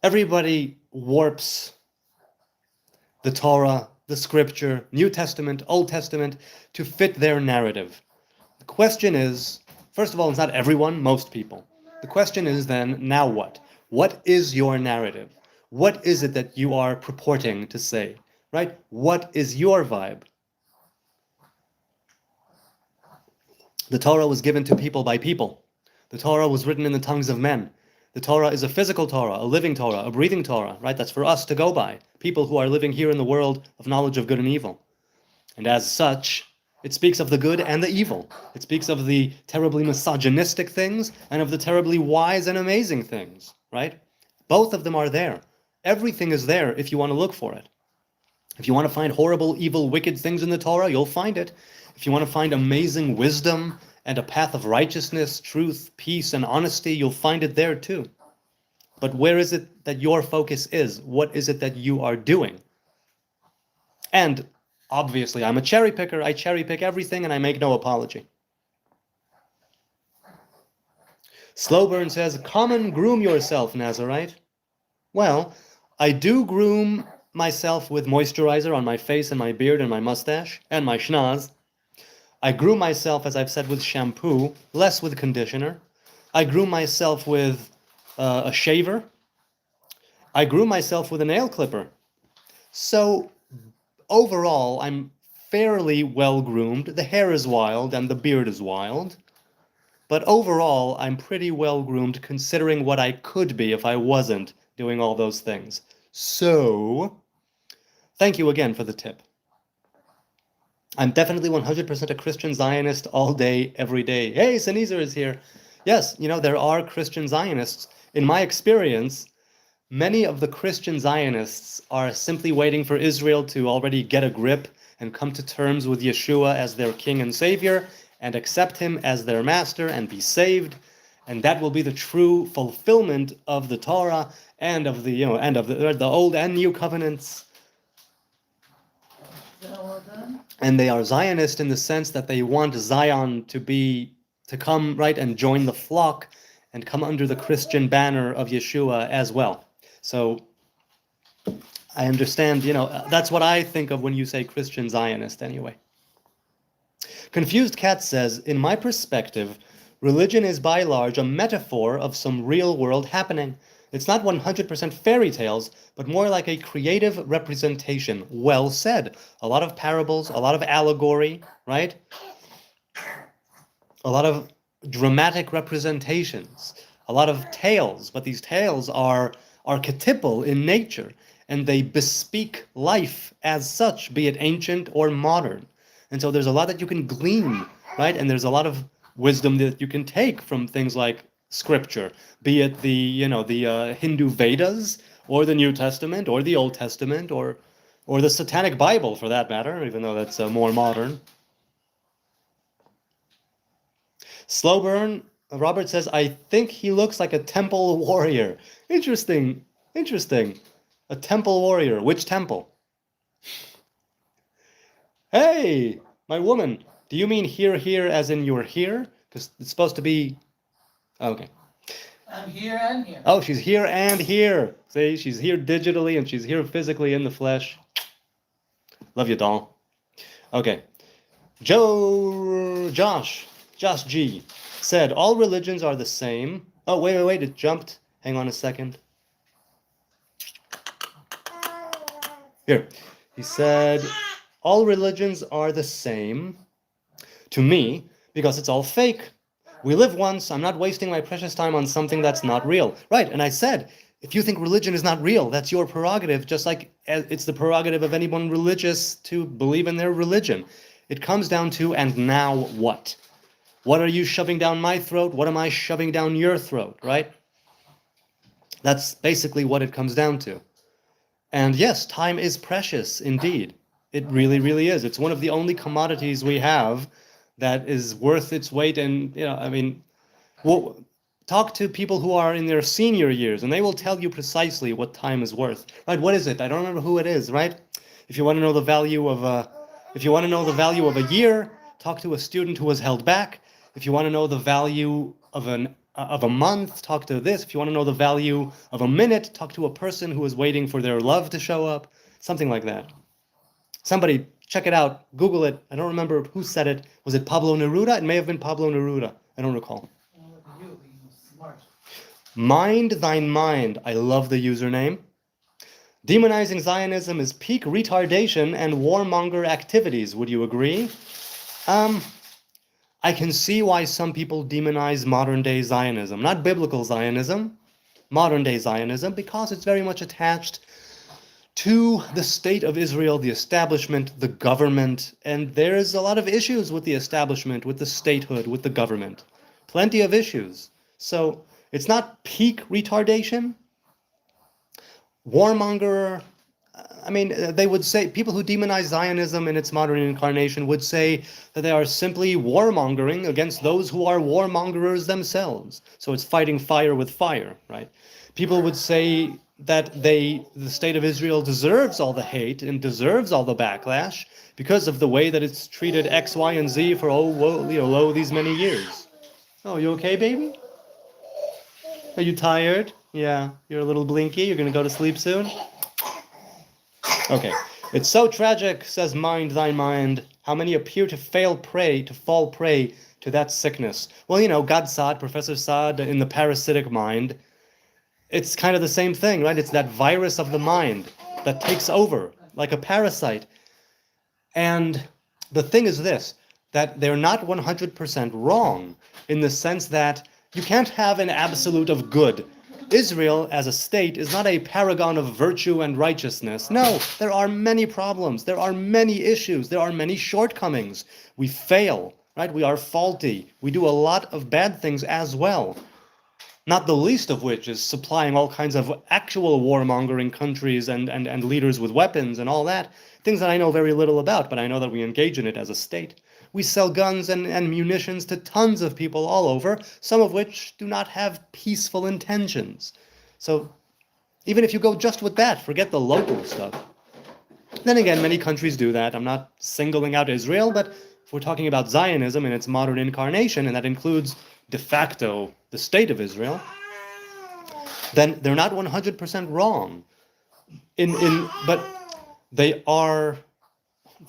Everybody warps the Torah, the Scripture, New Testament, Old Testament to fit their narrative. The question is, first of all, it's not everyone, most people. The question is then, now what? What is your narrative? What is it that you are purporting to say, right? What is your vibe? The Torah was given to people by people. The Torah was written in the tongues of men. The Torah is a physical Torah, a living Torah, a breathing Torah, right? That's for us to go by, people who are living here in the world of knowledge of good and evil. And as such, it speaks of the good and the evil. It speaks of the terribly misogynistic things and of the terribly wise and amazing things, right? Both of them are there. Everything is there if you want to look for it. If you want to find horrible, evil, wicked things in the Torah, you'll find it. If you want to find amazing wisdom and a path of righteousness, truth, peace, and honesty, you'll find it there too. But where is it that your focus is? What is it that you are doing? And obviously, I'm a cherry picker. I cherry pick everything and I make no apology. Slowburn says, "Common groom yourself, Nazarite." Well, I do groom myself with moisturizer on my face and my beard and my mustache and my schnoz. I groom myself, as I've said, with shampoo, less with conditioner. I groom myself with a shaver. I groom myself with a nail clipper. So overall, I'm fairly well groomed. The hair is wild and the beard is wild. But overall, I'm pretty well groomed considering what I could be if I wasn't doing all those things. So, thank you again for the tip. I'm definitely 100% a Christian Zionist all day, every day. Hey, Sneezer is here. Yes, you know, there are Christian Zionists. In my experience, many of the Christian Zionists are simply waiting for Israel to already get a grip and come to terms with Yeshua as their king and savior and accept him as their master and be saved. And that will be the true fulfillment of the Torah and of the, and of the old and new covenants. And they are Zionist in the sense that they want Zion to come right and join the flock and come under the Christian banner of Yeshua as well. So I understand, that's what I think of when you say Christian Zionist anyway. Confused Cat says, in my perspective, religion is by large a metaphor of some real world happening. It's not 100% fairy tales, but more like a creative representation. Well said. A lot of parables, a lot of allegory, right? A lot of dramatic representations, a lot of tales, but these tales are archetypal in nature, and they bespeak life as such, be it ancient or modern. And so there's a lot that you can glean, right? And there's a lot of wisdom that you can take from things like scripture, be it the Hindu Vedas or the New Testament or the Old Testament or the Satanic Bible for that matter, even though that's more modern. Slow burn. Robert says, I think he looks like a temple warrior. Interesting. Interesting. A temple warrior. Which temple? Hey, my woman. Do you mean here as in you're here? Because it's supposed to be... Okay. I'm here and here. Oh, she's here and here. See, she's here digitally and she's here physically in the flesh. Love you, doll. Okay. Josh G said, all religions are the same. Oh, wait, it jumped. Hang on a second. Here. He said, all religions are the same to me because it's all fake. We live once. I'm not wasting my precious time on something that's not real. Right, and I said, if you think religion is not real, that's your prerogative, just like it's the prerogative of anyone religious to believe in their religion. It comes down to, and now what? What are you shoving down my throat? What am I shoving down your throat, right? That's basically what it comes down to. And yes, time is precious indeed. It really, really is. It's one of the only commodities we have that is worth its weight in, talk to people who are in their senior years and they will tell you precisely what time is worth. Right? What is it? I don't remember who it is, right? If you want to know the value of a year, talk to a student who was held back. If you want to know the value of a month, talk to this. If you want to know the value of a minute, talk to a person who is waiting for their love to show up. Something like that. Somebody check it out. Google it. I don't remember who said it. Was it Pablo Neruda? It may have been Pablo Neruda. I don't recall. Mind thine mind. I love the username. Demonizing Zionism is peak retardation and warmonger activities. Would you agree? I can see why some people demonize modern-day Zionism. Not biblical Zionism, modern-day Zionism, because it's very much attached to the state of Israel, the establishment, the government, and there's a lot of issues with the establishment, with the statehood, with the government. Plenty of issues. So it's not peak retardation. Warmonger, they would say, people who demonize Zionism in its modern incarnation would say that they are simply warmongering against those who are warmongers themselves. So it's fighting fire with fire, right? People would say that the state of Israel deserves all the hate and deserves all the backlash because of the way that it's treated X, Y, and Z for these many years. Oh, you okay, baby? Are you tired? Yeah, you're a little blinky. You're gonna go to sleep soon? Okay. It's so tragic, says Mind Thy Mind, how many appear to fall prey to that sickness. Well, God Saad, Professor Saad, in the parasitic mind, it's kind of the same thing, right? It's that virus of the mind that takes over like a parasite. And the thing is this, that they're not 100% wrong in the sense that you can't have an absolute of good. Israel as a state is not a paragon of virtue and righteousness. No, there are many problems. There are many issues. There are many shortcomings. We fail, right? We are faulty. We do a lot of bad things as well. Not the least of which is supplying all kinds of actual warmongering countries and leaders with weapons and all that. Things that I know very little about, but I know that we engage in it as a state. We sell guns and munitions to tons of people all over, some of which do not have peaceful intentions. So even if you go just with that, forget the local stuff. Then again, many countries do that. I'm not singling out Israel, but if we're talking about Zionism in its modern incarnation, and that includes de facto the state of Israel, then they're not 100% wrong. But they're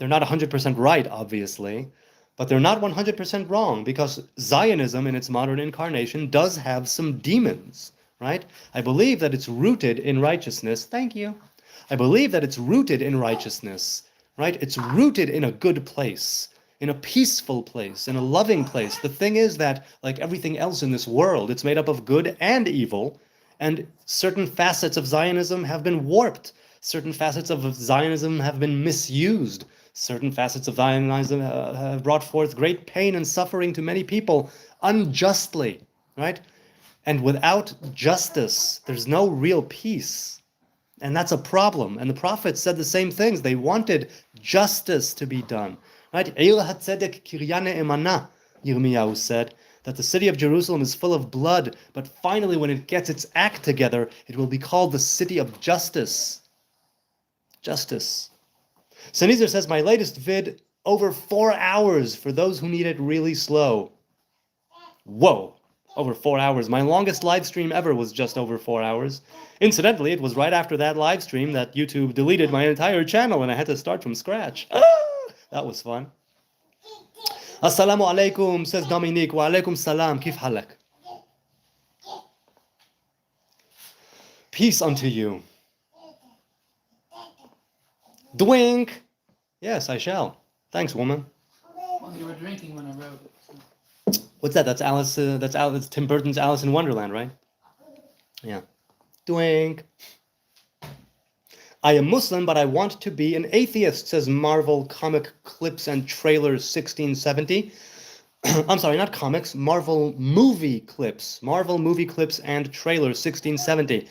not 100% right, obviously, but they're not 100% wrong, because Zionism in its modern incarnation does have some demons, right? I believe that it's rooted in righteousness. Thank you. I believe that it's rooted in righteousness, right? It's rooted in a good place, in a peaceful place, in a loving place. The thing is that, like everything else in this world, it's made up of good and evil, and certain facets of Zionism have been warped. Certain facets of Zionism have been misused. Certain facets of Zionism have brought forth great pain and suffering to many people unjustly, right? And without justice, there's no real peace. And that's a problem. And the prophets said the same things. They wanted justice to be done. Right? Eil HaTzedek Kiryane Emana, Yirmiyahu said, that the city of Jerusalem is full of blood, but finally when it gets its act together, it will be called the city of justice. Justice. Sennheiser says, my latest vid, over 4 hours for those who need it really slow. Whoa, over 4 hours. My longest live stream ever was just over 4 hours. Incidentally, it was right after that live stream that YouTube deleted my entire channel and I had to start from scratch. That was fun. Assalamu alaikum, says Dominique. Wa alaikum salam, kif halak. Peace unto you. Dwink. Yes, I shall. Thanks, woman. Well, you were drinking when I wrote it. What's that? That's Alice. That's Tim Burton's Alice in Wonderland, right? Yeah. Dwink. I am Muslim, but I want to be an atheist, says Marvel Comic Clips and Trailers 1670. I'm sorry, not comics, Marvel Movie Clips. Marvel Movie Clips and Trailers 1670.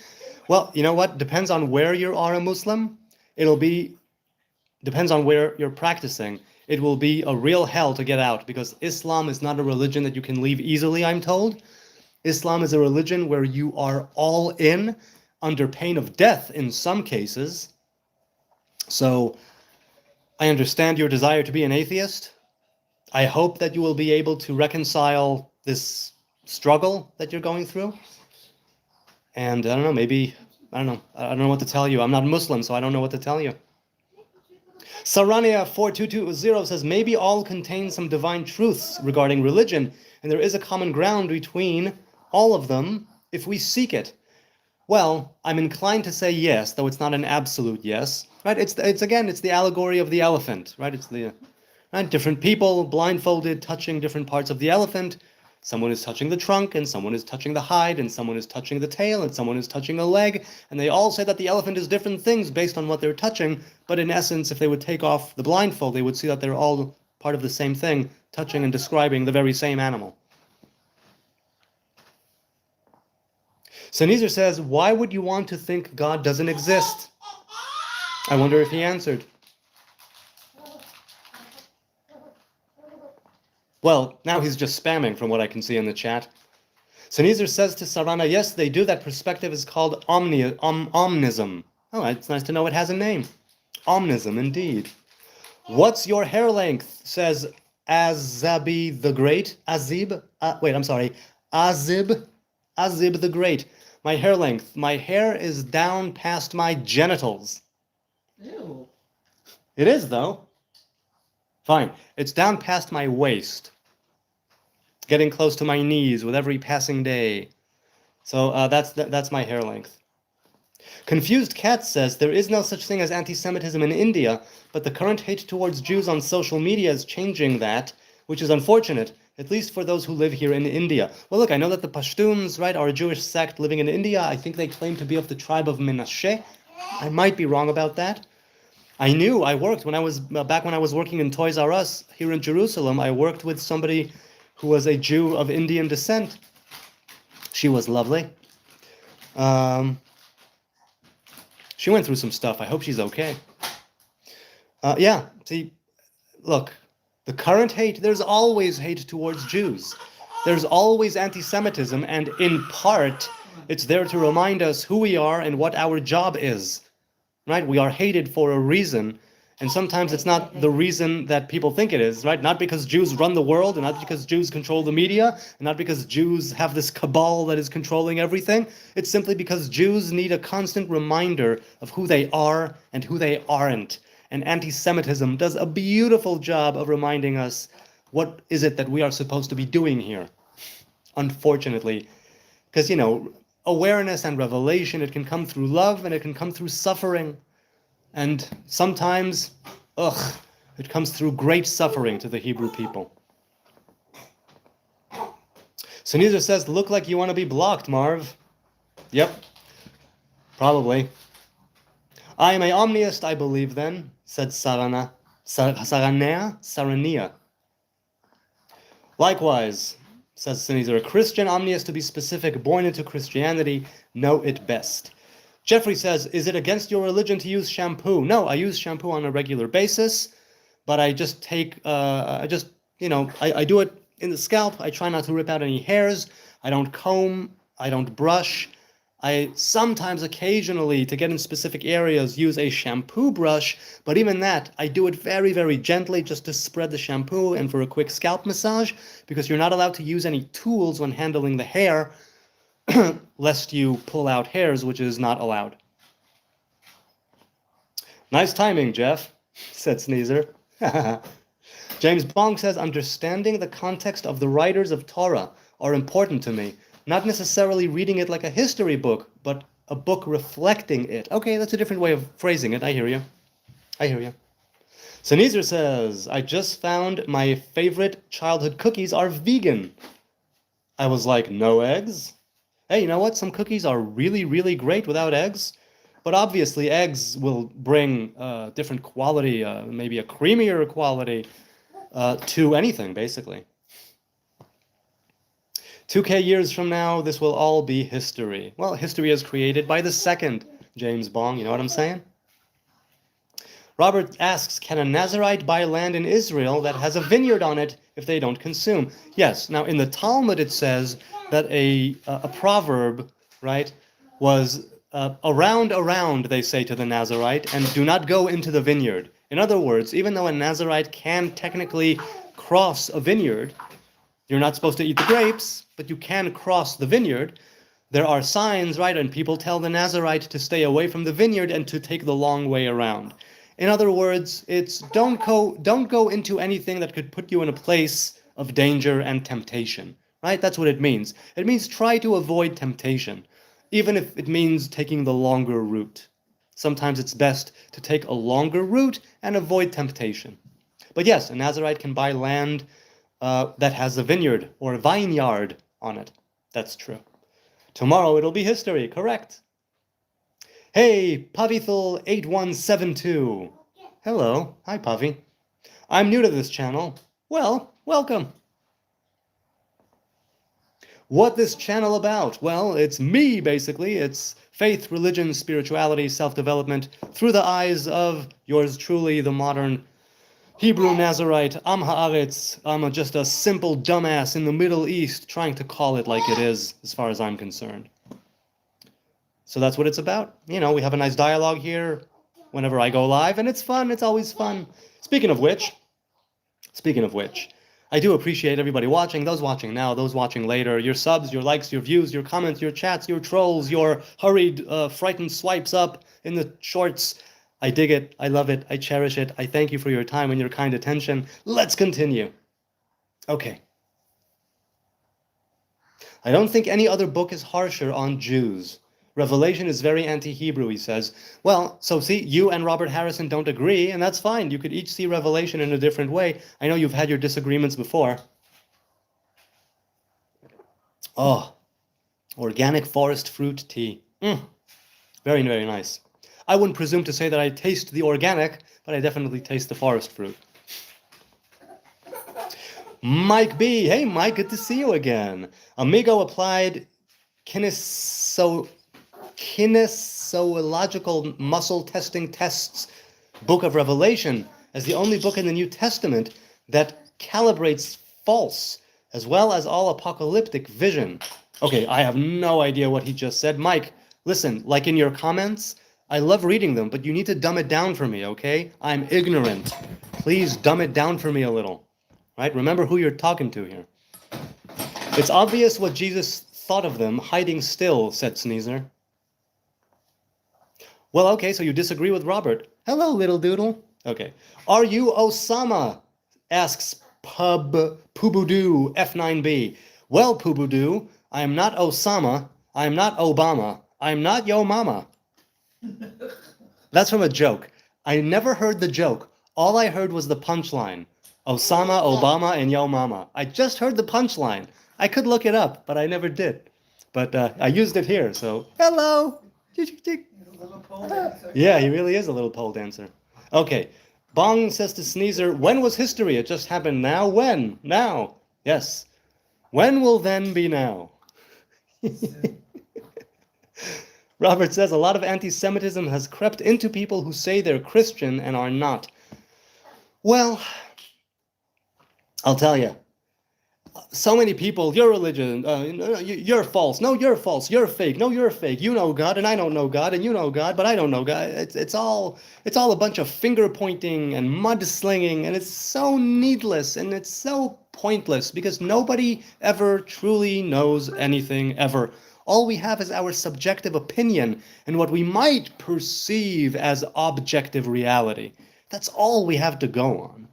Well, you know what? Depends on where you are a Muslim. Depends on where you're practicing. It will be a real hell to get out because Islam is not a religion that you can leave easily, I'm told. Islam is a religion where you are all in under pain of death in some cases. So I understand your desire to be an atheist. I hope that you will be able to reconcile this struggle that you're going through. And I don't know, maybe, I don't know what to tell you. I'm not Muslim, so I don't know what to tell you. Sarania 4220 says, maybe all contain some divine truths regarding religion, and there is a common ground between all of them if we seek it. Well, I'm inclined to say yes, though it's not an absolute yes. Right? It's the allegory of the elephant. Right? It's the different people blindfolded touching different parts of the elephant. Someone is touching the trunk, and someone is touching the hide, and someone is touching the tail, and someone is touching a leg, and they all say that the elephant is different things based on what they're touching, but in essence, if they would take off the blindfold, they would see that they're all part of the same thing, touching and describing the very same animal. Sennheiser says, why would you want to think God doesn't exist? I wonder if he answered. Well, now he's just spamming from what I can see in the chat. Sennheiser says to Sarana, yes, they do. That perspective is called omnism. Oh, it's nice to know it has a name. Omnism, indeed. What's your hair length? Says Azabi the Great. Azib the Great. My hair length. My hair is down past my genitals. Ew. It is, though. Fine. It's down past my waist. Getting close to my knees with every passing day. So that's my hair length. Confused Cat says, there is no such thing as anti-Semitism in India, but the current hate towards Jews on social media is changing that, which is unfortunate, at least for those who live here in India. Well, look, I know that the Pashtuns, right, are a Jewish sect living in India. I think they claim to be of the tribe of Menashe. I might be wrong about that. I worked when I was working in Toys R Us here in Jerusalem. I worked with somebody who was a Jew of Indian descent. She was lovely. She went through some stuff. I hope she's okay. See, look, the current hate, there's always hate towards Jews. There's always anti-Semitism, and in part, it's there to remind us who we are and what our job is. Right? We are hated for a reason, and sometimes it's not the reason that people think it is, right? Not because Jews run the world, and not because Jews control the media, and not because Jews have this cabal that is controlling everything. It's simply because Jews need a constant reminder of who they are and who they aren't. And anti-Semitism does a beautiful job of reminding us what is it that we are supposed to be doing here. Unfortunately, because, awareness and revelation. It can come through love, and it can come through suffering. And sometimes, it comes through great suffering to the Hebrew people. Sunitha says, look like you want to be blocked, Marv. Yep, probably. I am a omniist, I believe then, said Sarania. Likewise, says Sunitha, a Christian omniist, to be specific, born into Christianity, know it best. Jeffrey says, is it against your religion to use shampoo? No, I use shampoo on a regular basis, but I just take, I do it in the scalp. I try not to rip out any hairs. I don't comb. I don't brush. I sometimes, occasionally, to get in specific areas, use a shampoo brush, but even that, I do it very, very gently just to spread the shampoo and for a quick scalp massage, because you're not allowed to use any tools when handling the hair, lest you pull out hairs, which is not allowed. Nice timing, Jeff, said Sneezer. James Bong says, understanding the context of the writers of Torah are important to me. Not necessarily reading it like a history book, but a book reflecting it. Okay, that's a different way of phrasing it. I hear you. Sneezer says, I just found my favorite childhood cookies are vegan. I was like, no eggs? Hey, you know what? Some cookies are really, really great without eggs. But obviously, eggs will bring different quality, maybe a creamier quality to anything, basically. 2K years from now, this will all be history. Well, history is created by the second James Bong, you know what I'm saying? Robert asks, can a Nazarite buy land in Israel that has a vineyard on it if they don't consume? Yes. Now, in the Talmud, it says that a proverb, right, was around, they say to the Nazarite, and do not go into the vineyard. In other words, even though a Nazarite can technically cross a vineyard, you're not supposed to eat the grapes, but you can cross the vineyard. There are signs, right, and people tell the Nazarite to stay away from the vineyard and to take the long way around. In other words, it's don't go into anything that could put you in a place of danger and temptation, right? That's what it means. It means try to avoid temptation, even if it means taking the longer route. Sometimes it's best to take a longer route and avoid temptation. But yes, a Nazarite can buy land that has a vineyard or a vineyard on it. That's true. Tomorrow it'll be history, correct? Hey, Pavithal8172. Hello. Hi, Pavi. I'm new to this channel. Well, welcome. What this channel about? Well, it's me, basically. It's faith, religion, spirituality, self-development through the eyes of yours truly, the modern Hebrew Nazarite, Am Haaretz. I'm just a simple dumbass in the Middle East trying to call it like it is, as far as I'm concerned. So that's what it's about. You know, we have a nice dialogue here whenever I go live, and it's fun. It's always fun. Speaking of which, I do appreciate everybody watching, those watching now, those watching later, your subs, your likes, your views, your comments, your chats, your trolls, your hurried, frightened swipes up in the shorts. I dig it. I love it. I cherish it. I thank you for your time and your kind attention. Let's continue. Okay. I don't think any other book is harsher on Jews. Revelation is very anti-Hebrew, he says. Well, so see, you and Robert Harrison don't agree, and that's fine. You could each see Revelation in a different way. I know you've had your disagreements before. Oh, organic forest fruit tea. Very, very nice. I wouldn't presume to say that I taste the organic, but I definitely taste the forest fruit. Mike B. Hey, Mike, good to see you again. Amigo applied kinesiological muscle testing tests book of Revelation as the only book in the New Testament that calibrates false as well as all apocalyptic vision. Okay, I have no idea what he just said. Mike, listen, like in your comments, I love reading them, but you need to dumb it down for me, okay? I'm ignorant. Please dumb it down for me a little, right? Remember who you're talking to here. It's obvious what Jesus thought of them hiding still, said Sneezer. Well, okay, so you disagree with Robert. Hello, little doodle. Okay. Are you Osama? Asks Pubudu F9B. Well, Pubudu, I am not Osama. I'm not Obama. I'm not yo mama. That's from a joke. I never heard the joke. All I heard was the punchline. Osama, Obama, and yo mama. I just heard the punchline. I could look it up, but I never did. But I used it here, so hello. Yeah, he really is a little pole dancer. Okay. Bong says to Sneezer, when was history? It just happened now. When? Now. Yes. When will then be now? Robert says, a lot of anti-Semitism has crept into people who say they're Christian and are not. Well, I'll tell you. So many people, your religion, you're false. No, you're false. You're fake. No, you're fake. You know God, and I don't know God, and you know God, but I don't know God. It's all a bunch of finger pointing and mudslinging, and it's so needless and it's so pointless because nobody ever truly knows anything ever. All we have is our subjective opinion and what we might perceive as objective reality. That's all we have to go on.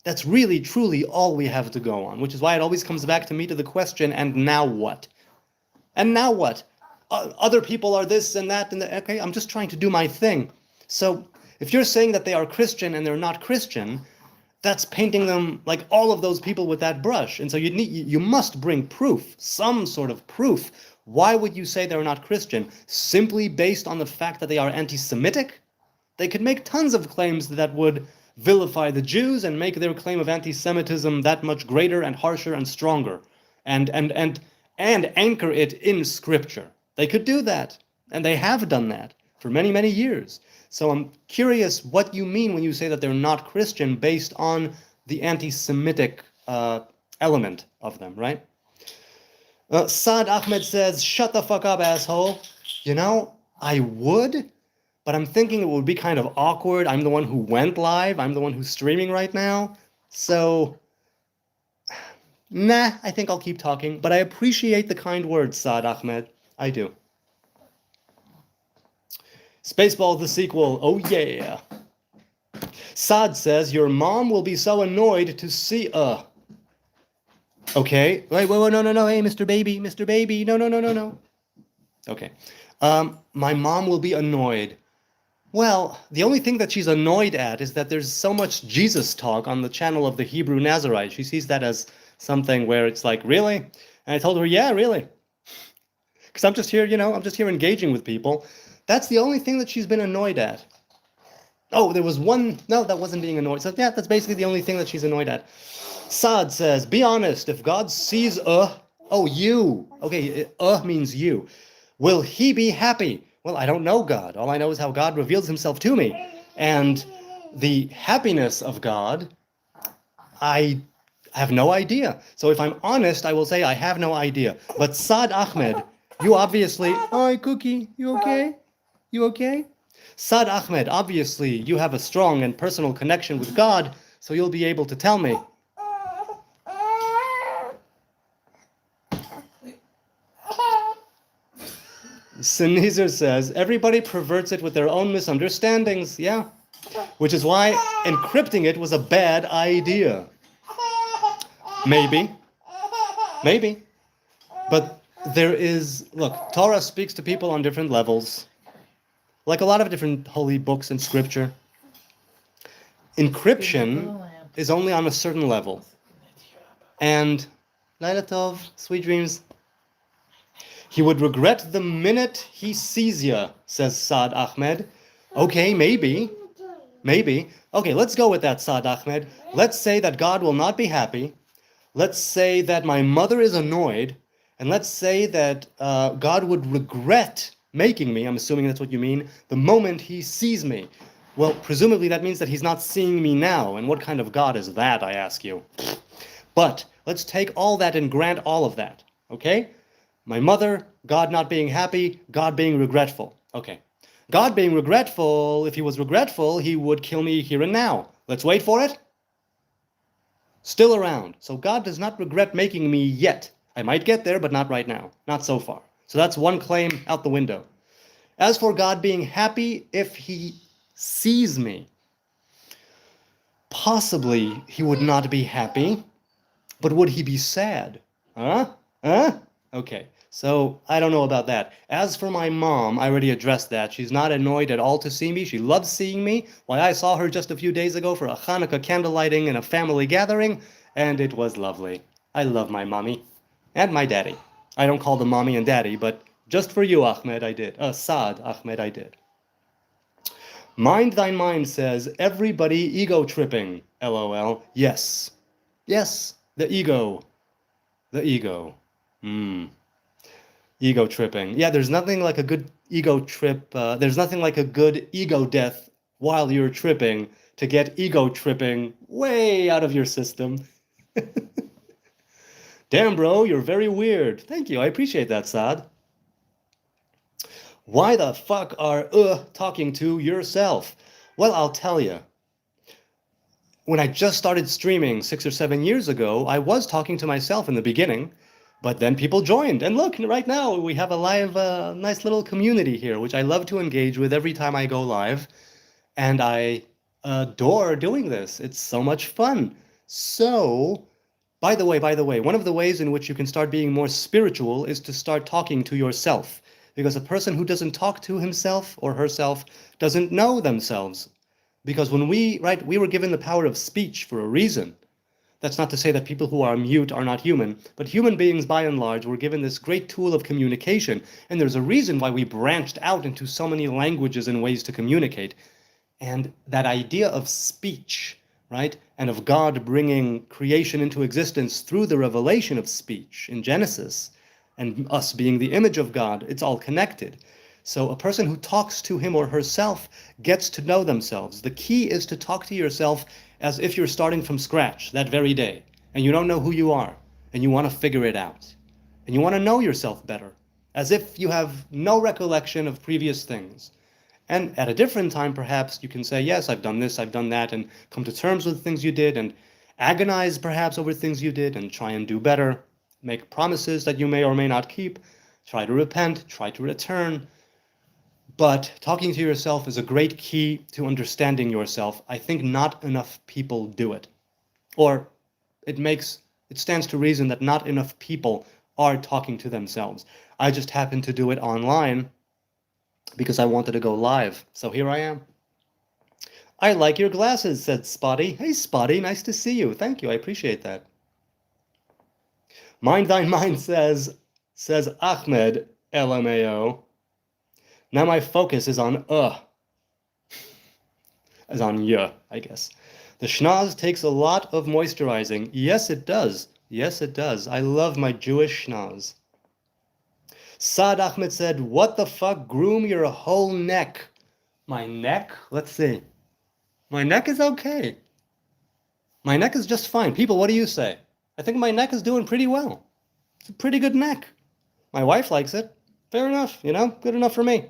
That's really, truly all we have to go on, which is why it always comes back to me to the question, and now what? And now what? Other people are this and that, and okay, I'm just trying to do my thing. So if you're saying that they are Christian and they're not Christian, that's painting them like all of those people with that brush. And so you must bring proof, some sort of proof. Why would you say they're not Christian? Simply based on the fact that they are anti-Semitic? They could make tons of claims that would vilify the Jews and make their claim of anti-Semitism that much greater and harsher and stronger, and anchor it in Scripture. They could do that, and they have done that for many, many years. So I'm curious what you mean when you say that they're not Christian based on the anti-Semitic element of them, right? Saad Ahmed says, shut the fuck up, asshole. You know, I would, but I'm thinking it would be kind of awkward. I'm the one who went live. I'm the one who's streaming right now. So, nah, I think I'll keep talking. But I appreciate the kind words, Saad Ahmed. I do. Spaceball the sequel. Oh, yeah. Saad says, your mom will be so annoyed to see... Okay. Wait, no. Hey, Mr. Baby. No. Okay. My mom will be annoyed. Well, the only thing that she's annoyed at is that there's so much Jesus talk on the channel of the Hebrew Nazarite. She sees that as something where it's like, really? And I told her, yeah, really. Because I'm just here, I'm just here engaging with people. That's the only thing that she's been annoyed at. Oh, there was one, no, that wasn't being annoyed. So yeah, that's basically the only thing that she's annoyed at. Saad says, be honest, if God sees you. Okay, means you. Will he be happy? Well, I don't know God. All I know is how God reveals himself to me. And the happiness of God, I have no idea. So if I'm honest, I will say I have no idea. But Saad Ahmed, you obviously... Hi, Cookie. You okay? You okay? Saad Ahmed, obviously you have a strong and personal connection with God, so you'll be able to tell me. Sneezer says, everybody perverts it with their own misunderstandings, yeah. Which is why encrypting it was a bad idea. Maybe. But there is, look, Torah speaks to people on different levels. Like a lot of different holy books and scripture. Encryption is only on a certain level. And, Laila Tov, sweet dreams. He would regret the minute he sees ya, says Saad Ahmed. Okay, maybe. Okay, let's go with that, Saad Ahmed. Let's say that God will not be happy. Let's say that my mother is annoyed. And let's say that God would regret making me, I'm assuming that's what you mean, the moment he sees me. Well, presumably that means that he's not seeing me now. And what kind of God is that, I ask you? But let's take all that and grant all of that, okay? My mother, God not being happy, God being regretful. Okay. God being regretful, if he was regretful, he would kill me here and now. Let's wait for it. Still around. So God does not regret making me yet. I might get there, but not right now. Not so far. So that's one claim out the window. As for God being happy if he sees me, possibly he would not be happy, but would he be sad? Huh? Okay. So I don't know about that. As for my mom, I already addressed that. She's not annoyed at all to see me. She loves seeing me. Why, I saw her just a few days ago for a Hanukkah candle lighting and a family gathering, and it was lovely. I love my mommy and my daddy. I don't call them mommy and daddy, but just for you, Ahmed, I did. Saad, Ahmed, I did. Mind Thine Mind says, everybody ego tripping. LOL. Yes. Yes, the ego. The ego. Ego tripping. Yeah, there's nothing like a good ego trip. There's nothing like a good ego death while you're tripping to get ego tripping way out of your system. Damn, bro, you're very weird. Thank you. I appreciate that, Saad. Why the fuck are talking to yourself? Well, I'll tell you. When I just started streaming 6 or 7 years ago, I was talking to myself in the beginning, but then people joined. And look, right now we have a live, nice little community here, which I love to engage with every time I go live. And I adore doing this. It's so much fun. So, by the way, one of the ways in which you can start being more spiritual is to start talking to yourself. Because a person who doesn't talk to himself or herself doesn't know themselves. Because when we were given the power of speech for a reason. That's not to say that people who are mute are not human, but human beings by and large were given this great tool of communication, and there's a reason why we branched out into so many languages and ways to communicate. And that idea of speech, right, and of God bringing creation into existence through the revelation of speech in Genesis, and us being the image of God, it's all connected. So a person who talks to him or herself gets to know themselves. The key is to talk to yourself as if you're starting from scratch that very day, and you don't know who you are, and you want to figure it out, and you want to know yourself better, as if you have no recollection of previous things. And at a different time, perhaps, you can say, yes, I've done this, I've done that, and come to terms with things you did, and agonize perhaps over things you did, and try and do better, make promises that you may or may not keep, try to repent, try to return. But talking to yourself is a great key to understanding yourself. I think not enough people do it. Or it stands to reason that not enough people are talking to themselves. I just happened to do it online because I wanted to go live. So here I am. I like your glasses, said Spotty. Hey, Spotty, nice to see you. Thank you, I appreciate that. Mind Thine Mind says Ahmed, LMAO. Now my focus is on as on I guess. The schnoz takes a lot of moisturizing. Yes, it does. Yes, it does. I love my Jewish schnoz. Saad Ahmed said, what the fuck? Groom your whole neck. My neck? Let's see. My neck is okay. My neck is just fine. People, what do you say? I think my neck is doing pretty well. It's a pretty good neck. My wife likes it. Fair enough, good enough for me.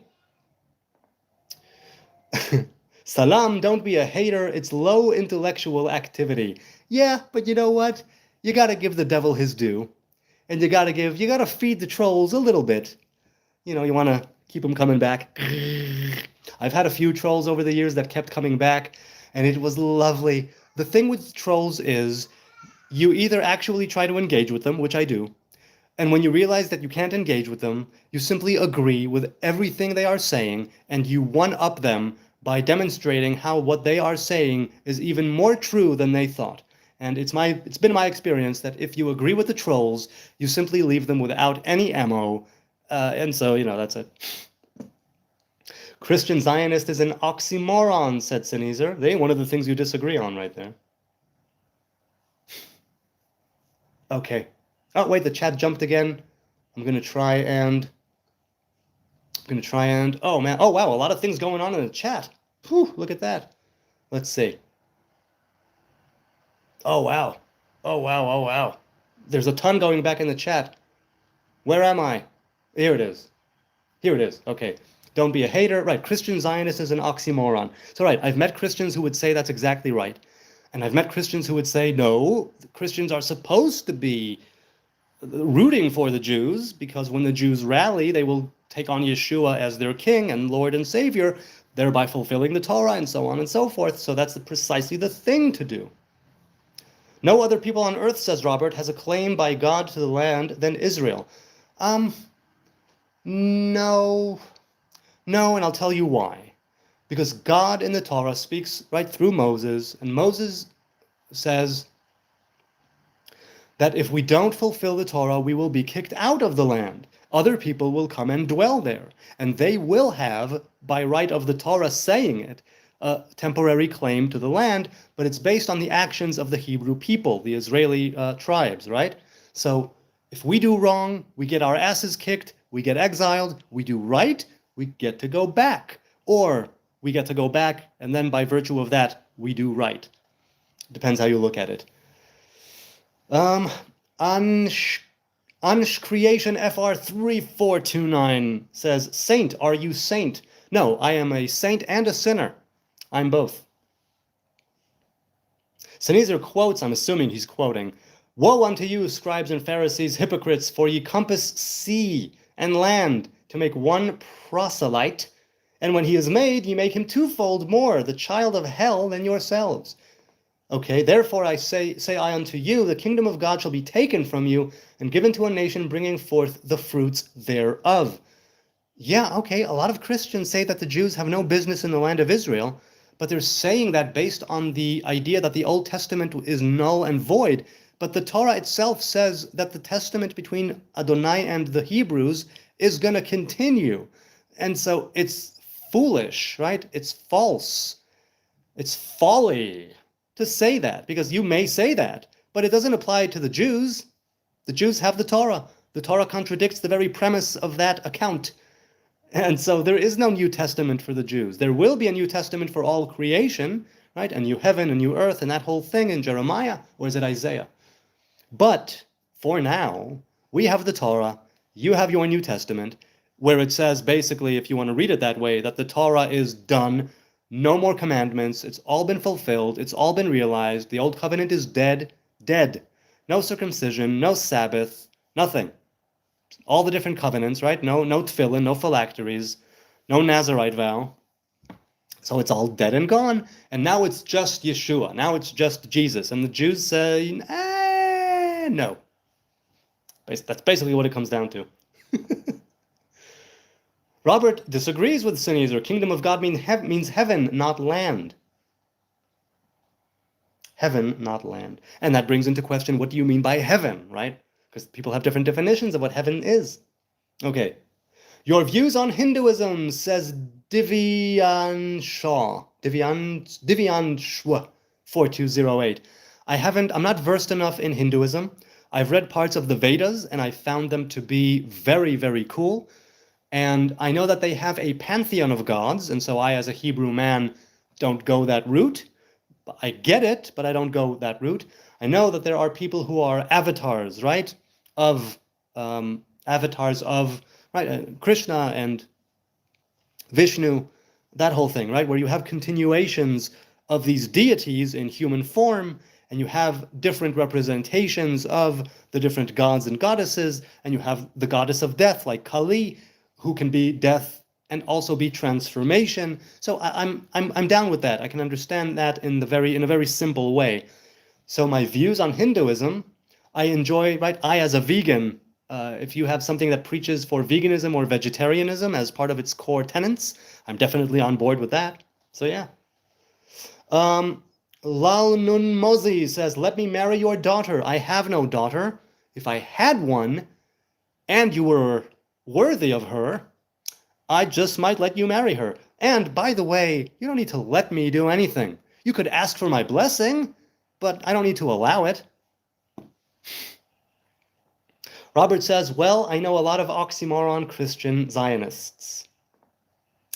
Salam, don't be a hater. It's low intellectual activity. Yeah, but you know what? You gotta give the devil his due. And you gotta feed the trolls a little bit. You wanna keep them coming back. I've had a few trolls over the years that kept coming back, and it was lovely. The thing with trolls is, you either actually try to engage with them, which I do, and when you realize that you can't engage with them, you simply agree with everything they are saying, and you one-up them by demonstrating how what they are saying is even more true than they thought. And it's been my experience that if you agree with the trolls, you simply leave them without any ammo, and so, that's it. Christian Zionist is an oxymoron, said Sneezer. They one of the things you disagree on right there. Okay. Oh, wait, the chat jumped again. I'm going to try and... Oh, man. Oh, wow, a lot of things going on in the chat. Whew, look at that. Let's see. Oh, wow. Oh, wow, oh, wow. There's a ton going back in the chat. Where am I? Here it is. Here it is. Okay. Don't be a hater. Right, Christian Zionist is an oxymoron. So, right, I've met Christians who would say that's exactly right. And I've met Christians who would say, no, Christians are supposed to be rooting for the Jews, because when the Jews rally, they will take on Yeshua as their king and Lord and Savior, thereby fulfilling the Torah and so on and so forth. So that's precisely the thing to do. No other people on earth, says Robert, has a claim by God to the land than Israel. No, no, and I'll tell you why. Because God in the Torah speaks right through Moses, and Moses says that if we don't fulfill the Torah, we will be kicked out of the land. Other people will come and dwell there, and they will have, by right of the Torah saying it, a temporary claim to the land, but it's based on the actions of the Hebrew people, the Israeli tribes, right? So if we do wrong, we get our asses kicked, we get exiled. We do right, we get to go back. Or we get to go back, and then by virtue of that, we do right. Depends how you look at it. Ansh Creation FR3429 says, Saint, are you saint? No, I am a saint and a sinner. I'm both. Sneezer quotes, I'm assuming he's quoting, Woe unto you, scribes and Pharisees, hypocrites, for ye compass sea and land to make one proselyte, and when he is made, ye make him twofold more, the child of hell than yourselves. Okay, therefore I say I unto you, the kingdom of God shall be taken from you and given to a nation bringing forth the fruits thereof. Yeah, okay, a lot of Christians say that the Jews have no business in the land of Israel, but they're saying that based on the idea that the Old Testament is null and void. But the Torah itself says that the testament between Adonai and the Hebrews is going to continue. And so it's foolish, right? It's false. It's folly to say that, because you may say that, but it doesn't apply to the Jews. The Jews have the Torah. The Torah contradicts the very premise of that account. And so there is no New Testament for the Jews. There will be a New Testament for all creation, right? A new heaven, a new earth, and that whole thing in Jeremiah, or is it Isaiah? But for now, we have the Torah, you have your New Testament, where it says basically, if you want to read it that way, that the Torah is done, no more commandments, it's all been fulfilled, it's all been realized, the old covenant is dead. No circumcision, no Sabbath, nothing. All the different covenants, right? No tefillin, no phylacteries, no Nazarite vow. So it's all dead and gone, and now it's just Yeshua, now it's just Jesus, and the Jews say, no. That's basically what it comes down to. Robert disagrees with Sneezer. Kingdom of God means heaven, not land. Heaven, not land. And that brings into question, what do you mean by heaven, right? Because people have different definitions of what heaven is. Okay. Your views on Hinduism, says Divyan Shah. Divyan Shwa, 4208. I'm not versed enough in Hinduism. I've read parts of the Vedas, and I found them to be very, very cool. And I know that they have a pantheon of gods, and so I, as a Hebrew man, don't go that route. I get it, but I don't go that route. I know that there are people who are avatars, right? Krishna and Vishnu, that whole thing, right? Where you have continuations of these deities in human form, and you have different representations of the different gods and goddesses, and you have the goddess of death, like Kali, who can be death and also be transformation. So I'm down with that. I can understand that in a very simple way. So my views on Hinduism, I enjoy, right? I, as a vegan, if you have something that preaches for veganism or vegetarianism as part of its core tenets, I'm definitely on board with that. So yeah. Lal Nun Mozi says, let me marry your daughter. I have no daughter. If I had one, and you were worthy of her, I just might let you marry her. And by the way, you don't need to let me do anything. You could ask for my blessing, but I don't need to allow it. Robert says, well, I know a lot of oxymoron Christian Zionists.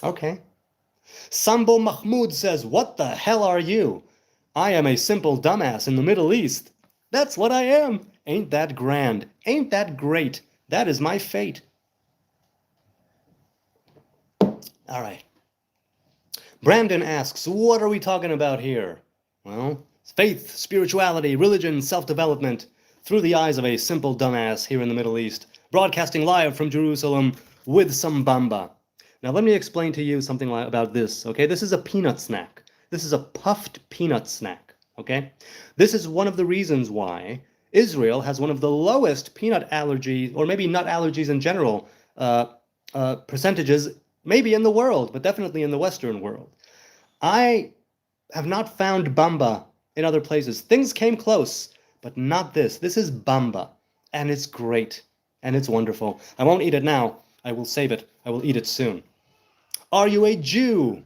Okay. Sambo Mahmoud says, what the hell are you? I am a simple dumbass in the Middle East. That's what I am. Ain't that grand? Ain't that great? That is my fate. All right. Brandon asks, what are we talking about here? Well, faith, spirituality, religion, self-development, through the eyes of a simple dumbass here in the Middle East, broadcasting live from Jerusalem with some bamba. Now let me explain to you something about this, okay? This is a peanut snack. This is a puffed peanut snack, okay? This is one of the reasons why Israel has one of the lowest peanut allergies, or maybe nut allergies in general, percentages, maybe in the world, but definitely in the Western world. I have not found Bamba in other places. Things came close, but not this. This is Bamba, and it's great, and it's wonderful. I won't eat it now. I will save it. I will eat it soon. Are you a Jew?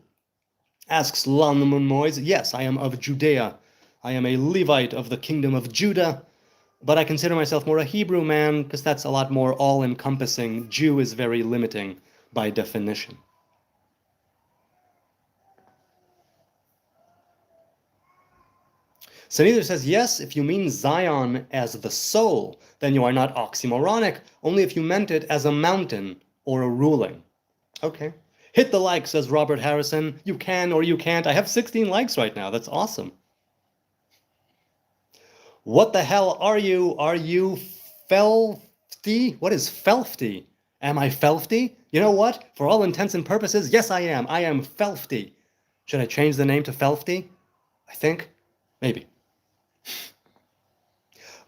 Asks Lanmun Moise. Yes, I am of Judea. I am a Levite of the kingdom of Judah, but I consider myself more a Hebrew man because that's a lot more all-encompassing. Jew is very limiting by definition. Sanither says, yes, if you mean Zion as the soul, then you are not oxymoronic, only if you meant it as a mountain or a ruling. Okay. Hit the like, says Robert Harrison. You can or you can't. I have 16 likes right now. That's awesome. What the hell are you? Are you Felfty? What is Felfty? Am I Felfty? You know what? For all intents and purposes, yes, I am. I am Felfty. Should I change the name to Felfty? I think. Maybe.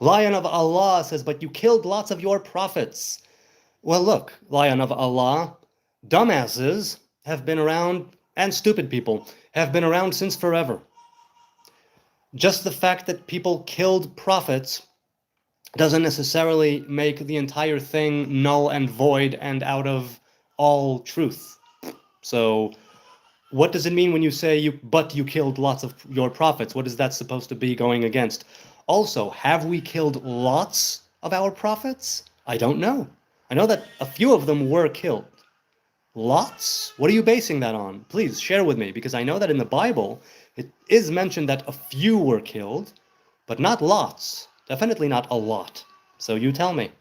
Lion of Allah says, but you killed lots of your prophets. Well, look, Lion of Allah, dumbasses have been around, and stupid people have been around since forever. Just the fact that people killed prophets doesn't necessarily make the entire thing null and void and out of all truth. So what does it mean when you say but you killed lots of your prophets? What is that supposed to be going against? Also, have we killed lots of our prophets? I don't know. I know that a few of them were killed. Lots? What are you basing that on? Please share with me, because I know that in the Bible it is mentioned that a few were killed, but not lots. Definitely not a lot. So you tell me.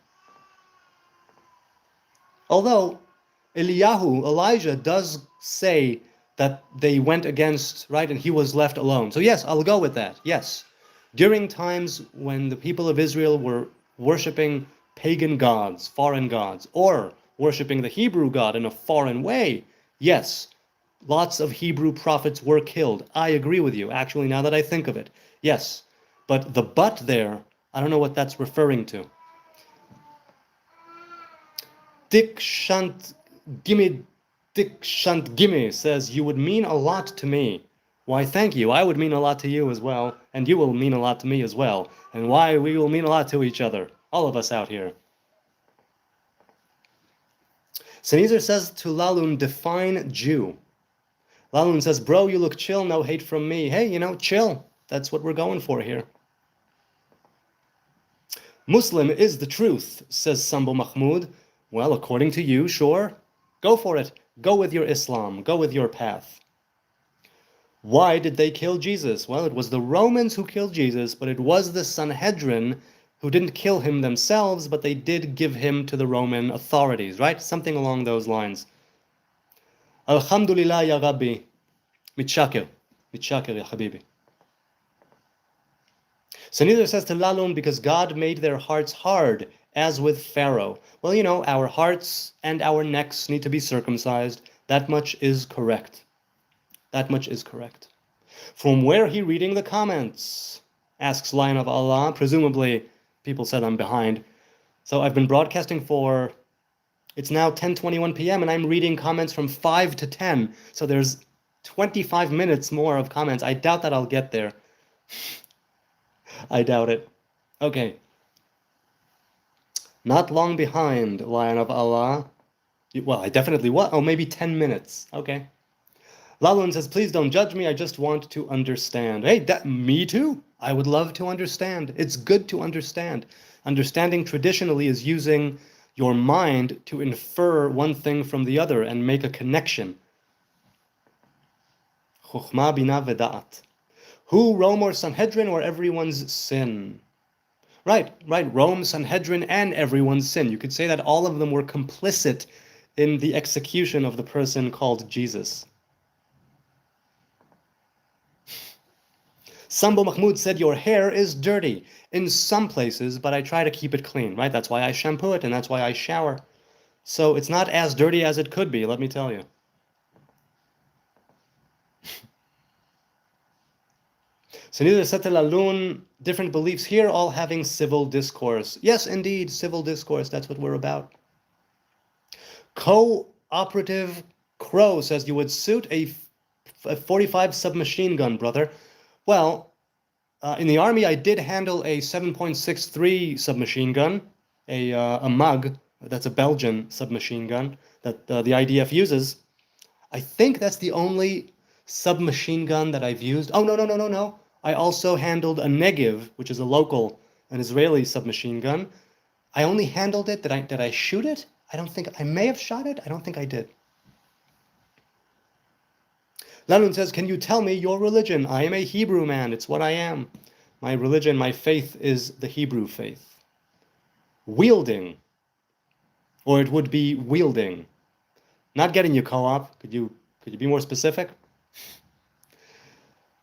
Although Elijah does say that they went against, right, and he was left alone. So yes, I'll go with that. Yes. During times when the people of Israel were worshiping pagan gods, foreign gods, or worshiping the Hebrew God in a foreign way, yes, lots of Hebrew prophets were killed. I agree with you, actually, now that I think of it. Yes, but the but there, I don't know what that's referring to. Dick Shant Gimme says, you would mean a lot to me. Why, thank you. I would mean a lot to you as well, and you will mean a lot to me as well. And why, we will mean a lot to each other, all of us out here. Sneezer says to Lalun, define Jew. Lalun says, bro, you look chill, no hate from me. Hey, chill. That's what we're going for here. Muslim is the truth, says Sambo Mahmoud. Well, according to you, sure. Go for it. Go with your Islam. Go with your path. Why did they kill Jesus? Well, it was the Romans who killed Jesus, but it was the Sanhedrin who didn't kill him themselves, but they did give him to the Roman authorities, right? Something along those lines. Alhamdulillah ya Rabbi. Mitshakir. Mitshakir ya Habibi. Sanither says to Lalun, because God made their hearts hard, as with Pharaoh. Well, our hearts and our necks need to be circumcised. That much is correct. That much is correct. From where he reading the comments? Asks Lion of Allah. Presumably, people said I'm behind. So I've been broadcasting it's now 10:21 p.m. and I'm reading comments from 5 to 10. So there's 25 minutes more of comments. I doubt that I'll get there. I doubt it. Okay. Not long behind, Lion of Allah. Well, I definitely was. Oh, maybe 10 minutes. Okay. Lalun says, please don't judge me. I just want to understand. Hey, me too. I would love to understand. It's good to understand. Understanding traditionally is using your mind to infer one thing from the other and make a connection. Chokhmah, bina, veda'at. Who, Rome or Sanhedrin, or everyone's sin? Right. Rome, Sanhedrin, and everyone's sin. You could say that all of them were complicit in the execution of the person called Jesus. Sambo Mahmoud said, your hair is dirty in some places, but I try to keep it clean, right? That's why I shampoo it, and that's why I shower. So it's not as dirty as it could be, let me tell you. So neither said to Lalun, different beliefs here, all having civil discourse. Yes, indeed, civil discourse, that's what we're about. Cooperative Crow says you would suit a 45 submachine gun, brother. Well, in the army, I did handle a 7.63 submachine gun, a MUG. That's a Belgian submachine gun that the IDF uses. I think that's the only submachine gun that I've used. Oh, no, no, no, no, no. I also handled a Negev, which is an Israeli submachine gun. I only handled it. Did I shoot it? I don't think I may have shot it. I don't think I did. Lanun says, can you tell me your religion? I am a Hebrew man. It's what I am. My religion, my faith is the Hebrew faith. Wielding. Or it would be wielding. Not getting you, co-op. Could you be more specific?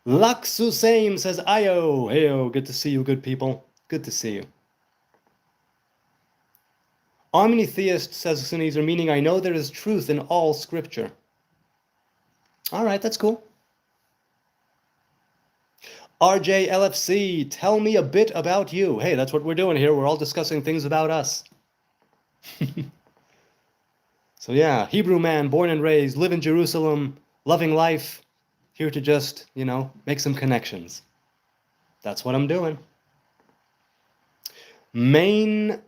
Laksusaim says, Ayo. Heyo, good to see you, good people. Good to see you. Omnitheist says Sunnis, meaning I know there is truth in all scripture. All right, that's cool. RJLFC, tell me a bit about you. Hey, that's what we're doing here. We're all discussing things about us. So yeah, Hebrew man, born and raised, live in Jerusalem, loving life, here to just, make some connections. That's what I'm doing. Main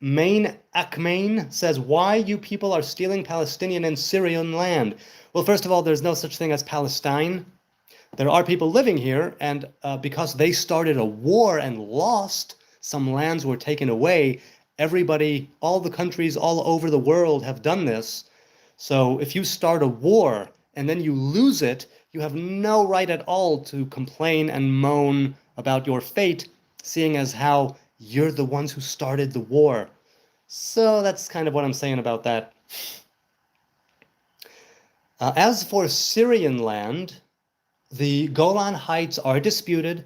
Akmain says, why you people are stealing Palestinian and Syrian land? Well, first of all, there's no such thing as Palestine. There are people living here, and because they started a war and lost, some lands were taken away. Everybody, all the countries all over the world have done this. So if you start a war and then you lose it, you have no right at all to complain and moan about your fate, seeing as how you're the ones who started the war. So that's kind of what I'm saying about that. As for Syrian land, the Golan Heights are disputed.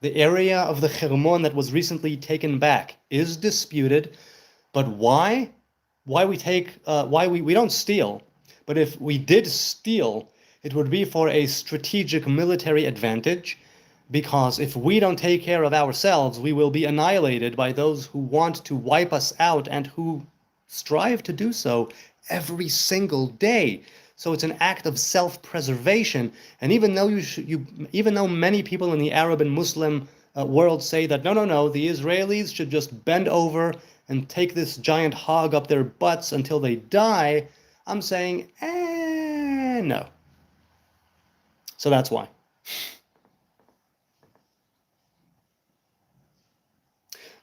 The area of the Hermon that was recently taken back is disputed. But why? Why we don't steal. But if we did steal, it would be for a strategic military advantage. Because if we don't take care of ourselves, we will be annihilated by those who want to wipe us out and who strive to do so every single day. So it's an act of self-preservation. And even though even though many people in the Arab and Muslim world say that no, the Israelis should just bend over and take this giant hog up their butts until they die, I'm saying, no. So that's why.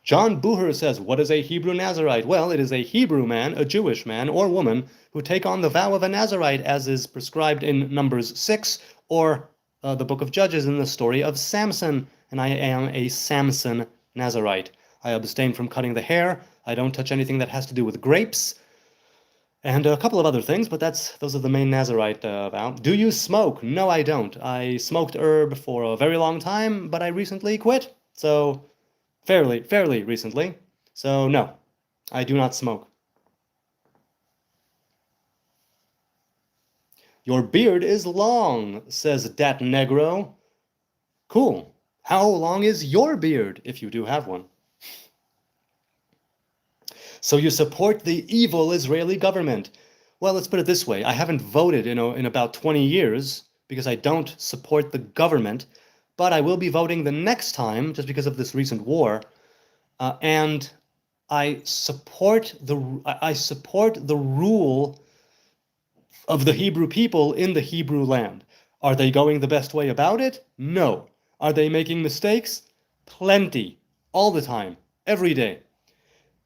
John Buher says, what is a Hebrew Nazarite? Well, it is a Hebrew man, a Jewish man or woman, who take on the vow of a Nazarite as is prescribed in Numbers 6 or the book of Judges in the story of Samson. And I am a Samson Nazarite. I abstain from cutting the hair. I don't touch anything that has to do with grapes. And a couple of other things, but those are the main Nazarite vow. Do you smoke? No, I don't. I smoked herb for a very long time, but I recently quit. So fairly recently. So no, I do not smoke. Your beard is long, says Dat Negro. Cool. How long is your beard, if you do have one? So you support the evil Israeli government. Well, let's put it this way. I haven't voted in about 20 years because I don't support the government, but I will be voting the next time just because of this recent war. And I support the rule of the Hebrew people in the Hebrew land. Are they going the best way about it? No. Are they making mistakes? Plenty. All the time. Every day.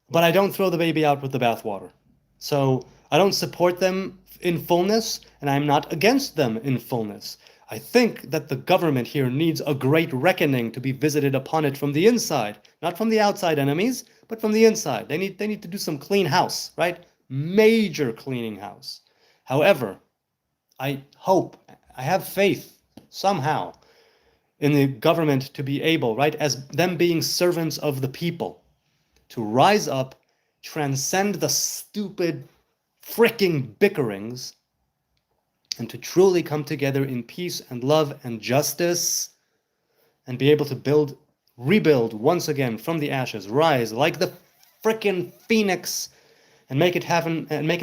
But I don't throw the baby out with the bathwater. So I don't support them in fullness, and I'm not against them in fullness. I think that the government here needs a great reckoning to be visited upon it from the inside. Not from the outside enemies, but from the inside. They need to do some clean house, right? Major cleaning house. However, I hope, I have faith somehow in the government to be able, right, as them being servants of the people, to rise up, transcend the stupid fricking bickerings, and to truly come together in peace and love and justice, and be able to rebuild once again from the ashes, rise like the frickin' phoenix, and make it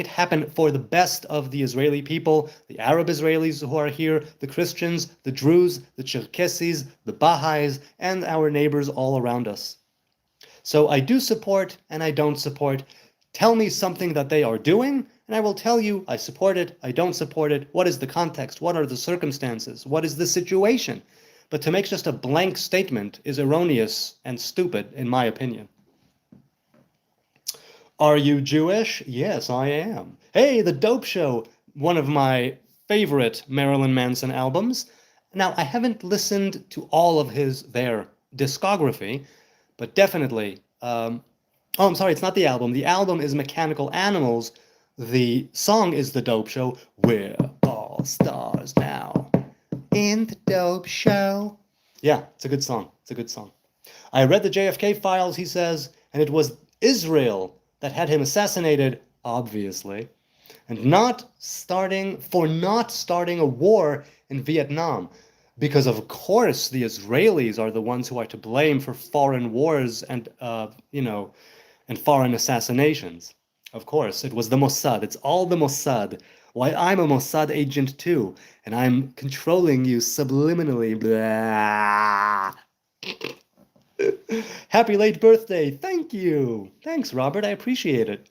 happen for the best of the Israeli people, the Arab Israelis who are here, the Christians, the Druze, the Cherkessis, the Baha'is, and our neighbors all around us. So I do support and I don't support. Tell me something that they are doing, and I will tell you I support it, I don't support it, what is the context, what are the circumstances, what is the situation. But to make just a blank statement is erroneous and stupid, in my opinion. Are you Jewish? Yes, I am. Hey, The Dope Show, one of my favorite Marilyn Manson albums. Now, I haven't listened to all of their discography, but definitely, oh, I'm sorry, it's not the album. The album is Mechanical Animals. The song is The Dope Show. We're all stars now in The Dope Show. Yeah, it's a good song. It's a good song. I read the JFK files, he says, and it was Israel that had him assassinated, obviously, and not starting a war in Vietnam. Because of course the Israelis are the ones who are to blame for foreign wars and and foreign assassinations. Of course, it was the Mossad. It's all the Mossad. Why, I'm a Mossad agent too, and I'm controlling you subliminally. Blah. Happy late birthday. Thank you. Thanks, Robert. I appreciate it.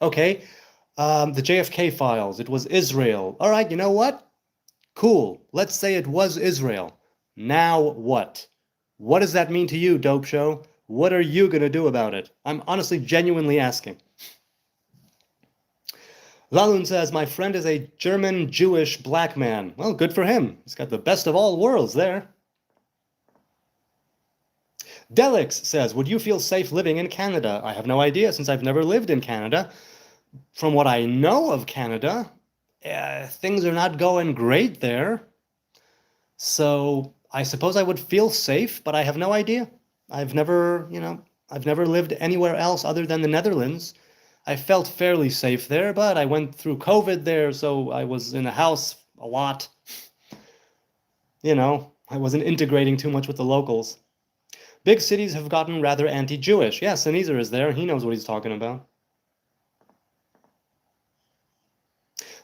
Okay. The JFK files. It was Israel. All right, you know what? Cool. Let's say it was Israel. Now what? What does that mean to you, Dope Show? What are you going to do about it? I'm honestly genuinely asking. Lalun says, my friend is a German Jewish black man. Well, good for him. He's got the best of all worlds there. Delix says, would you feel safe living in Canada? I have no idea since I've never lived in Canada. From what I know of Canada, things are not going great there. So I suppose I would feel safe, but I have no idea. I've never lived anywhere else other than the Netherlands. I felt fairly safe there, but I went through COVID there, so I was in a house a lot. I wasn't integrating too much with the locals. Big cities have gotten rather anti-Jewish. Yeah, Sneezer is there. He knows what he's talking about.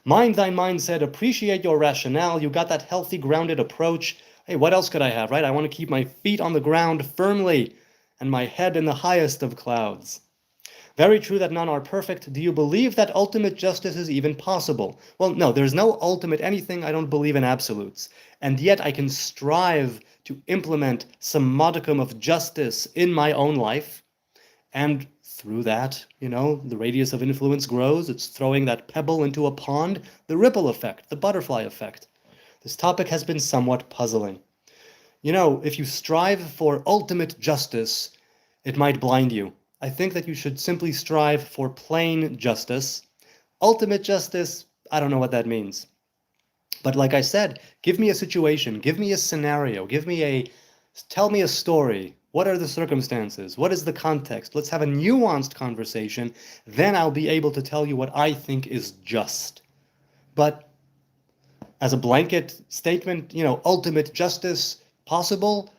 Mind Thine Mind said, appreciate your rationale. You got that healthy, grounded approach. Hey, what else could I have, right? I want to keep my feet on the ground firmly and my head in the highest of clouds. Very true that none are perfect. Do you believe that ultimate justice is even possible? Well, no, there's no ultimate anything. I don't believe in absolutes. And yet I can strive to implement some modicum of justice in my own life. And through that, the radius of influence grows. It's throwing that pebble into a pond. The ripple effect, the butterfly effect. This topic has been somewhat puzzling. If you strive for ultimate justice, it might blind you. I think that you should simply strive for plain justice. Ultimate justice, I don't know what that means. But like I said, give me a situation, give me a scenario, tell me a story. What are the circumstances? What is the context? Let's have a nuanced conversation. Then I'll be able to tell you what I think is just. But as a blanket statement, ultimate justice possible?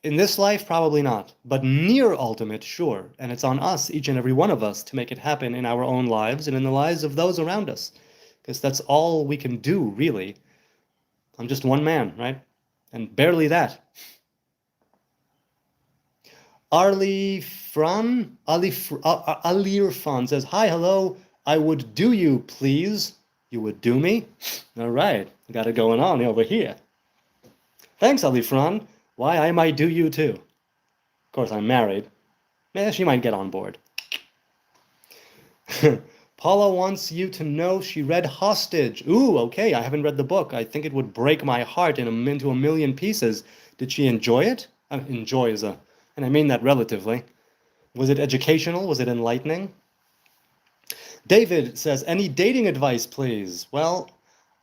In this life, probably not. But near ultimate, sure. And it's on us, each and every one of us, to make it happen in our own lives and in the lives of those around us. Because that's all we can do, really. I'm just one man, right? And barely that. Alir Fran says, hi, hello, I would do you, please. You would do me? All right, got it going on over here. Thanks, Ali Fran. Why, I might do you too. Of course, I'm married. She might get on board. Paula wants you to know she read Hostage. Ooh, okay, I haven't read the book. I think it would break my heart into a million pieces. Did she enjoy it? Enjoy is and I mean that relatively. Was it educational? Was it enlightening? David says, any dating advice, please? Well,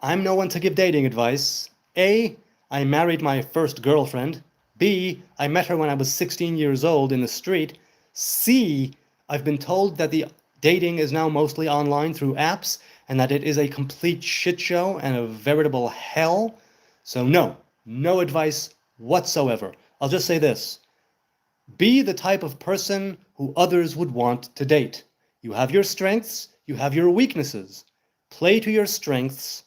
I'm no one to give dating advice. A, I married my first girlfriend. B, I met her when I was 16 years old in the street. C, I've been told that the dating is now mostly online through apps and that it is a complete shit show and a veritable hell. So no advice whatsoever. I'll just say this. Be the type of person who others would want to date. You have your strengths, you have your weaknesses. Play to your strengths,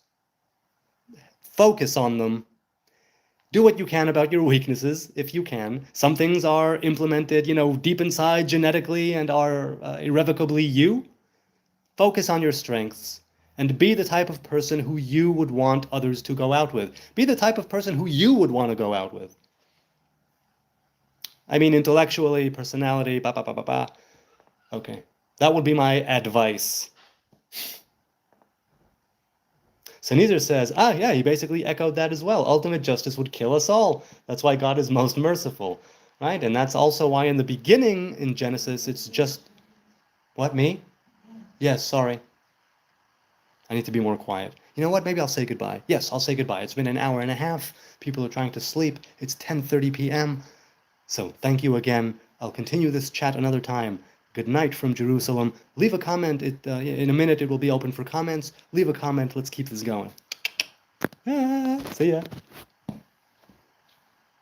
focus on them, do what you can about your weaknesses, if you can. Some things are implemented, deep inside genetically and are irrevocably you. Focus on your strengths and be the type of person who you would want others to go out with. Be the type of person who you would want to go out with. I mean, intellectually, personality, ba ba ba ba ba. Okay, that would be my advice. Sneezer says, yeah, he basically echoed that as well. Ultimate justice would kill us all. That's why God is most merciful, right? And that's also why in the beginning in Genesis, it's just, what, me? Yes, sorry. I need to be more quiet. You know what? Maybe I'll say goodbye. Yes, I'll say goodbye. It's been an hour and a half. People are trying to sleep. It's 10:30 p.m. So thank you again. I'll continue this chat another time. Good night from Jerusalem. Leave a comment. In a minute, it will be open for comments. Leave a comment. Let's keep this going. See ya.